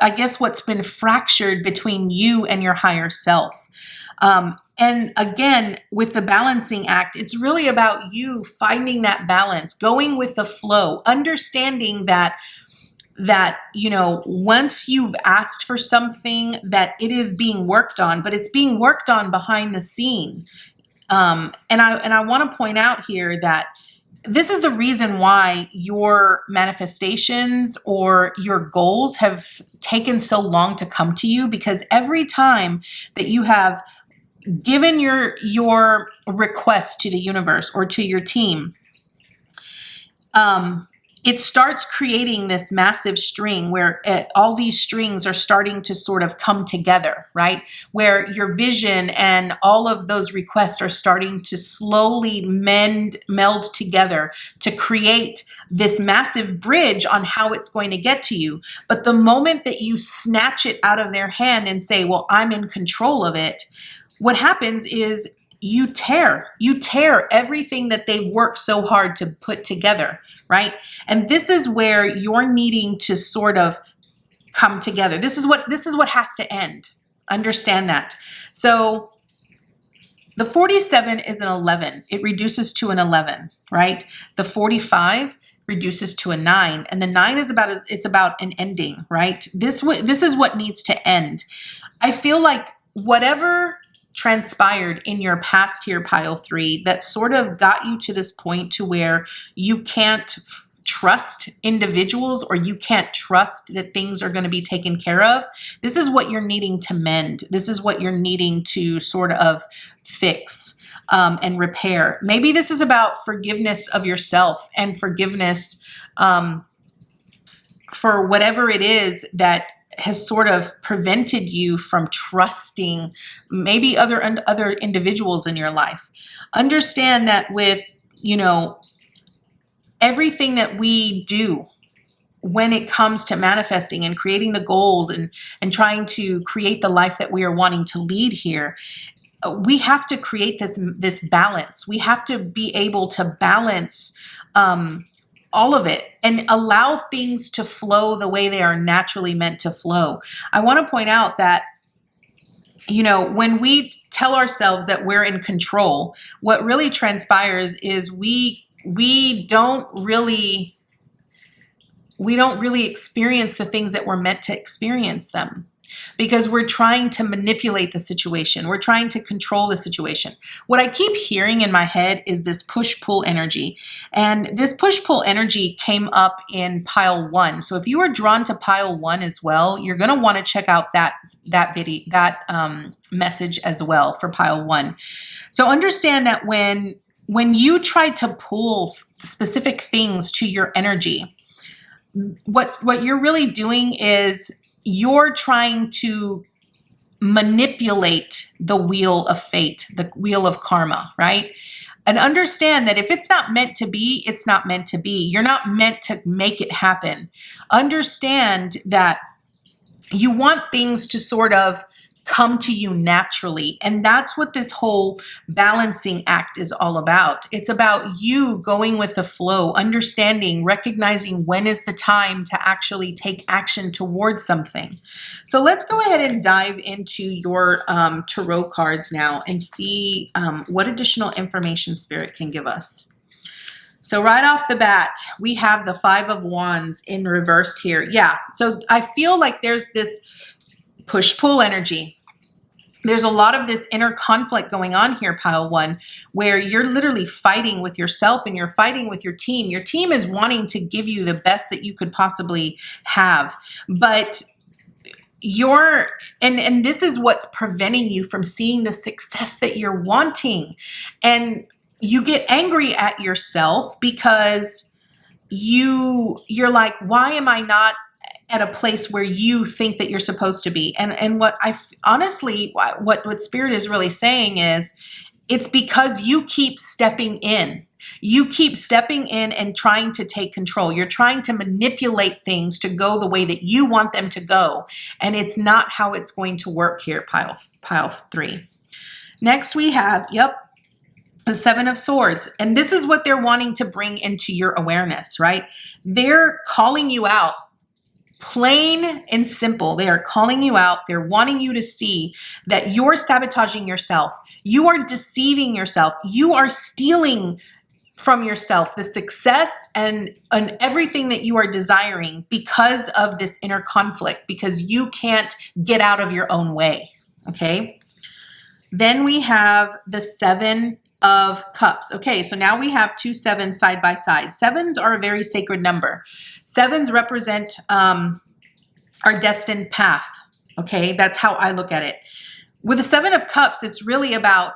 I guess what's been fractured between you and your higher self. And again, with the balancing act, it's really about you finding that balance, going with the flow, understanding that once you've asked for something, that it is being worked on, but it's being worked on behind the scene. And I want to point out here that this is the reason why your manifestations or your goals have taken so long to come to you, because every time that you have given your request to the universe or to your team, it starts creating this massive string where all these strings are starting to sort of come together, right? Where your vision and all of those requests are starting to slowly meld together to create this massive bridge on how it's going to get to you. But the moment that you snatch it out of their hand and say, well, I'm in control of it, what happens is you tear everything that they've worked so hard to put together, right? And this is where you're needing to sort of come together. This is what has to end. Understand that. So the 47 is an 11. It reduces to an 11, right? The 45 reduces to a 9, and the 9 is about an ending, right? This is what needs to end. I feel like whatever transpired in your past here, pile 3, that sort of got you to this point to where you can't trust individuals, or you can't trust that things are going to be taken care of. This is what you're needing to mend. This is what you're needing to sort of fix and repair. Maybe this is about forgiveness of yourself and forgiveness for whatever it is that has sort of prevented you from trusting maybe other individuals in your life. Understand that with, everything that we do when it comes to manifesting and creating the goals and trying to create the life that we are wanting to lead here, we have to create this balance. We have to be able to balance all of it and allow things to flow the way they are naturally meant to flow. I want to point out that, when we tell ourselves that we're in control, what really transpires is we don't really experience the things that we're meant to experience them. because we're trying to manipulate the situation. We're trying to control the situation. What I keep hearing in my head is this push-pull energy. And this push-pull energy came up in pile 1. So if you are drawn to pile 1 as well, you're going to want to check out that video, message as well for pile 1. So understand that when you try to pull specific things to your energy, what you're really doing is you're trying to manipulate the wheel of fate, the wheel of karma, right? And understand that if it's not meant to be, it's not meant to be. You're not meant to make it happen. Understand that you want things to sort of come to you naturally. And that's what this whole balancing act is all about. It's about you going with the flow, understanding, recognizing when is the time to actually take action towards something. So let's go ahead and dive into your tarot cards now and see what additional information Spirit can give us. So right off the bat, we have the 5 of Wands in reversed here. Yeah, so I feel like there's this push-pull energy. There's a lot of this inner conflict going on here, pile 1, where you're literally fighting with yourself and you're fighting with your team. Your team is wanting to give you the best that you could possibly have, but and this is what's preventing you from seeing the success that you're wanting. And you get angry at yourself because you're like, why am I not at a place where you think that you're supposed to be? And what honestly, what Spirit is really saying is, it's because you keep stepping in. You keep stepping in and trying to take control. You're trying to manipulate things to go the way that you want them to go. And it's not how it's going to work here, pile 3. Next we have, the 7 of Swords. And this is what they're wanting to bring into your awareness, right? They're calling you out. Plain and simple. They are calling you out. They're wanting you to see that you're sabotaging yourself. You are deceiving yourself. You are stealing from yourself the success and everything that you are desiring because of this inner conflict, because you can't get out of your own way. Okay. Then we have the 7 of Cups. Okay, so now we have 2 7s side by side. 7s are a very sacred number. 7s represent our destined path. Okay, that's how I look at it. With the 7 of Cups, it's really about,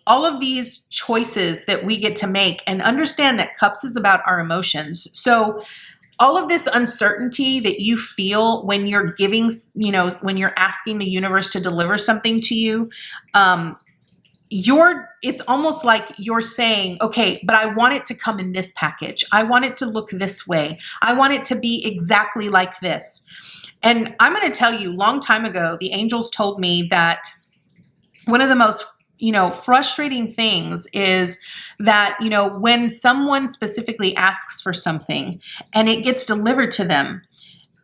all of these choices that we get to make, and understand that Cups is about our emotions. So all of this uncertainty that you feel when you're giving, when you're asking the universe to deliver something to you, it's almost like you're saying, okay, but I want it to come in this package. I want it to look this way. I want it to be exactly like this. And I'm going to tell you, long time ago, the angels told me that one of the most, frustrating things is that, when someone specifically asks for something and it gets delivered to them,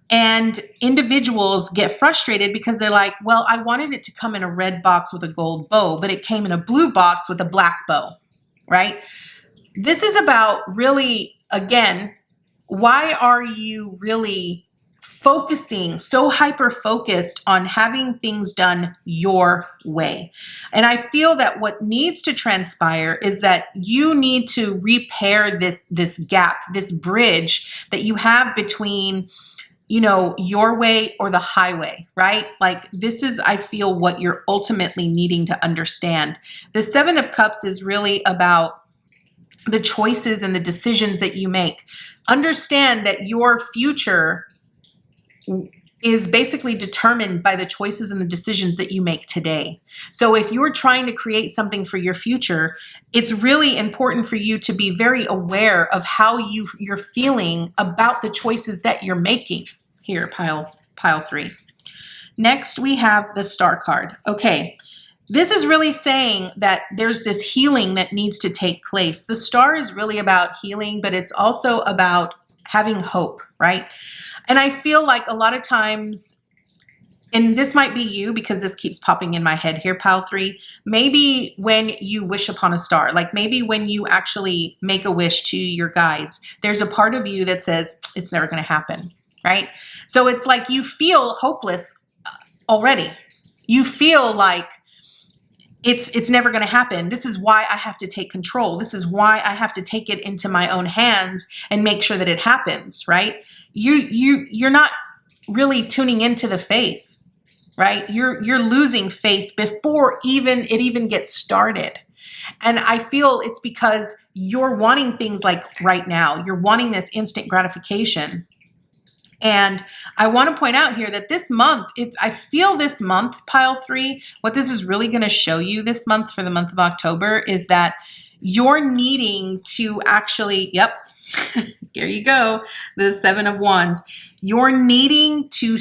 and individuals get frustrated because they're like, well, I wanted it to come in a red box with a gold bow, but it came in a blue box with a black bow, right? This is about really, again, why are you really focusing, so hyper-focused on having things done your way? And I feel that what needs to transpire is that you need to repair this gap, this bridge that you have between your way or the highway, right? Like, this is, I feel, what you're ultimately needing to understand. The 7 of Cups is really about the choices and the decisions that you make. Understand that your future is basically determined by the choices and the decisions that you make today. So if you're trying to create something for your future, it's really important for you to be very aware of how you're feeling about the choices that you're making here, pile 3. Next, we have the Star card. Okay, this is really saying that there's this healing that needs to take place. The Star is really about healing, but it's also about having hope, right? And I feel like a lot of times, and this might be you because this keeps popping in my head here, pile 3, maybe when you wish upon a star, like maybe when you actually make a wish to your guides, there's a part of you that says it's never going to happen, right? So it's like you feel hopeless already. You feel like it's never going to happen. This is why I have to take control. This is why I have to take it into my own hands and make sure that it happens, right? You're not really tuning into the faith, right? You're losing faith before it even gets started. And I feel it's because you're wanting things like right now. You're wanting this instant gratification. And I want to point out here that this month, I feel this month, pile 3, what this is really going to show you this month for the month of October is that you're needing to actually, yep, here you go, the 7 of Wands. You're needing to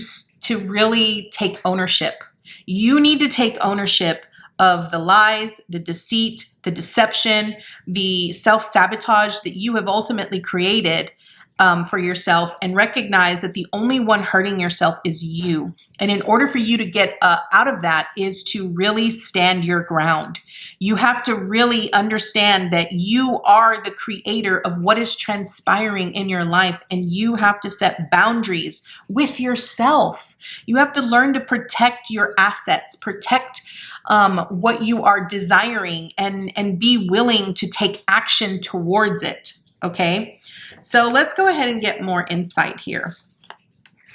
really take ownership. You need to take ownership of the lies, the deceit, the deception, the self-sabotage that you have ultimately created for yourself, and recognize that the only one hurting yourself is you. And in order for you to get out of that is to really stand your ground. You have to really understand that you are the creator of what is transpiring in your life, and you have to set boundaries with yourself. You have to learn to protect your assets, protect what you are desiring, and be willing to take action towards it. Okay, so let's go ahead and get more insight here.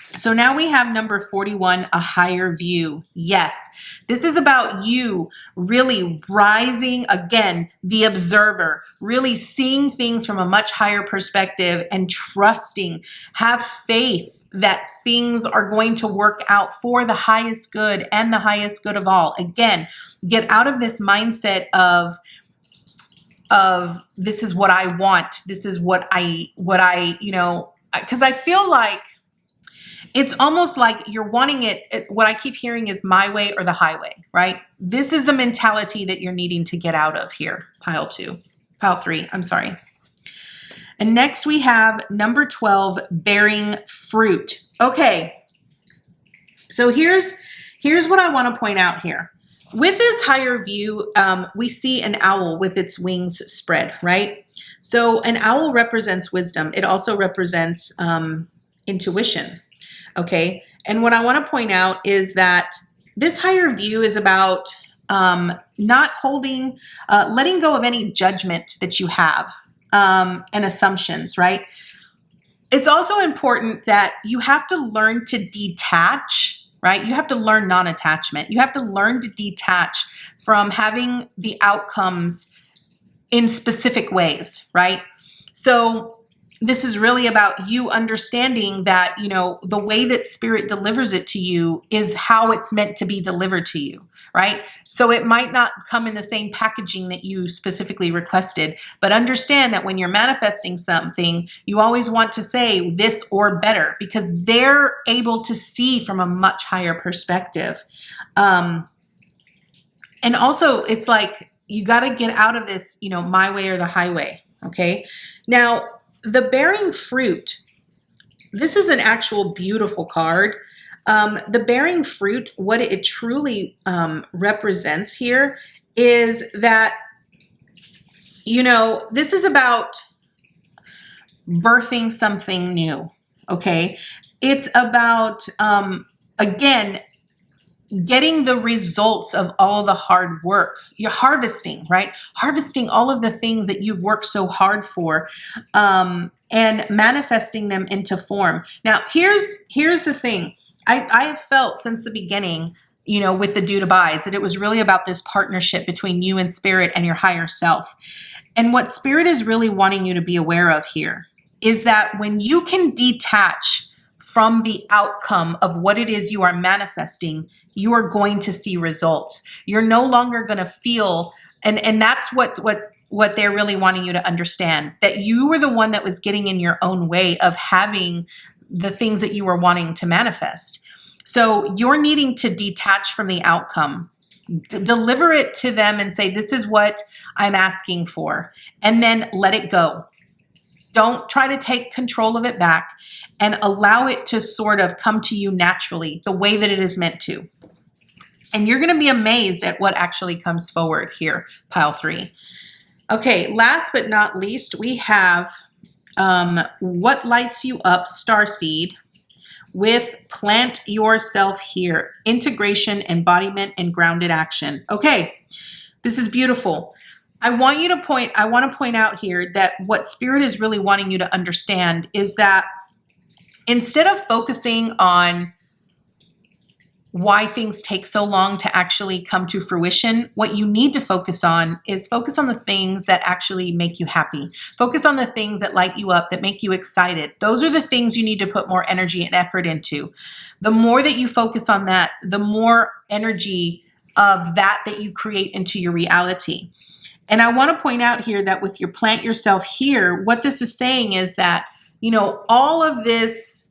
So now we have number 41, a higher view. Yes, this is about you really rising, again, the observer, really seeing things from a much higher perspective and trusting, have faith that things are going to work out for the highest good and the highest good of all. Again, get out of this mindset of this is what I want. This is what I, because I feel like it's almost like you're wanting it. What I keep hearing is my way or the highway, right? This is the mentality that you're needing to get out of here. Pile 3, I'm sorry. And next we have number 12, bearing fruit. Okay. So here's what I want to point out here. With this higher view, we see an owl with its wings spread, right? So an owl represents wisdom. It also represents intuition, okay? And what I want to point out is that this higher view is about not holding, letting go of any judgment that you have and assumptions, right? It's also important that you have to learn to detach, right? You have to learn non-attachment. You have to learn to detach from having the outcomes in specific ways, right? So this is really about you understanding that, the way that spirit delivers it to you is how it's meant to be delivered to you, right? So it might not come in the same packaging that you specifically requested, but understand that when you're manifesting something, you always want to say this or better, because they're able to see from a much higher perspective. And also it's like, you got to get out of this, my way or the highway. Okay. Now, the bearing fruit, this is an actual beautiful card. The bearing fruit, what it truly represents here is that, this is about birthing something new, okay? It's about, again, getting the results of all the hard work. You're harvesting, right? Harvesting all of the things that you've worked so hard for, and manifesting them into form. Now, here's the thing. I have felt since the beginning, with the Dude Abides, that it was really about this partnership between you and spirit and your higher self. And what spirit is really wanting you to be aware of here is that when you can detach from the outcome of what it is you are manifesting, you are going to see results. You're no longer going to feel, and that's what they're really wanting you to understand, that you were the one that was getting in your own way of having the things that you were wanting to manifest. So you're needing to detach from the outcome, deliver it to them and say, this is what I'm asking for, and then let it go. Don't try to take control of it back, and allow it to sort of come to you naturally, the way that it is meant to. And you're going to be amazed at what actually comes forward here, pile 3. Okay, last but not least, we have what lights you up, starseed. with Plant Yourself Here, integration, embodiment, and grounded action. Okay, this is beautiful. I want to point out here that what Spirit is really wanting you to understand is that instead of focusing on why things take so long to actually come to fruition, what you need to focus on is focus on the things that actually make you happy. Focus on the things that light you up, that make you excited. Those are the things you need to put more energy and effort into. The more that you focus on that, the more energy of that you create into your reality. And I want to point out here that with your Plant Yourself Here, what this is saying is that, all of this,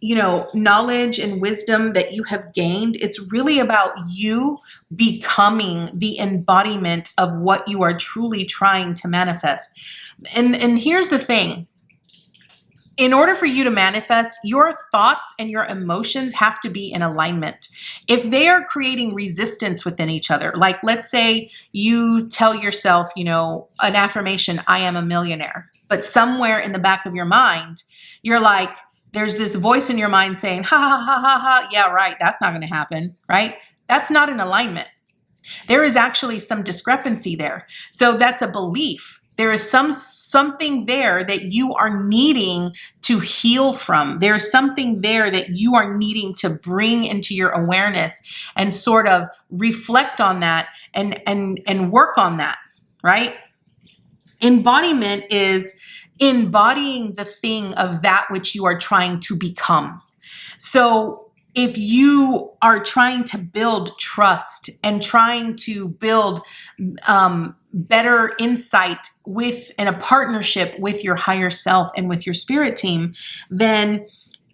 knowledge and wisdom that you have gained, it's really about you becoming the embodiment of what you are truly trying to manifest. And here's the thing. In order for you to manifest, your thoughts and your emotions have to be in alignment. If they are creating resistance within each other, like let's say you tell yourself, an affirmation, I am a millionaire, but somewhere in the back of your mind, you're like, there's this voice in your mind saying, ha, ha, ha, ha, ha. Yeah, right. That's not going to happen, right? That's not in alignment. There is actually some discrepancy there. So that's a belief. There is something there that you are needing to heal from. There's something there that you are needing to bring into your awareness and sort of reflect on that and work on that, right? Embodiment is embodying the thing of that which you are trying to become. So if you are trying to build trust and trying to build better insight in a partnership with your higher self and with your spirit team, then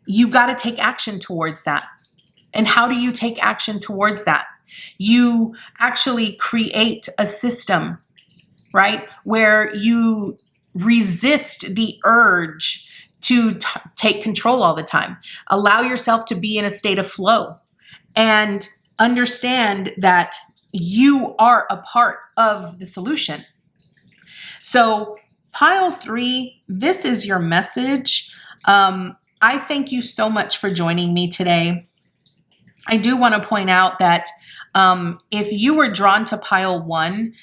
you got to take action towards that. And how do you take action towards that? You actually create a system, right, where you resist the urge to take control all the time. Allow yourself to be in a state of flow and understand that you are a part of the solution. So pile 3, this is your message. I thank you so much for joining me today. I do want to point out that if you were drawn to pile 1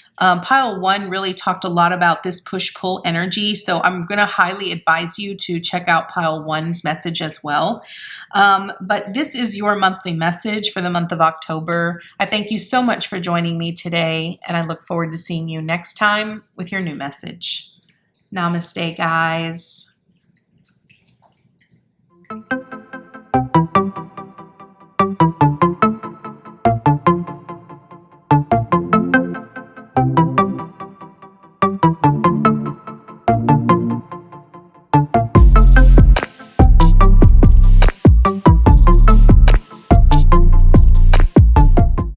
really talked a lot about this push-pull energy. So I'm going to highly advise you to check out pile 1's message as well. But this is your monthly message for the month of October. I thank you so much for joining me today, and I look forward to seeing you next time with your new message. Namaste, guys.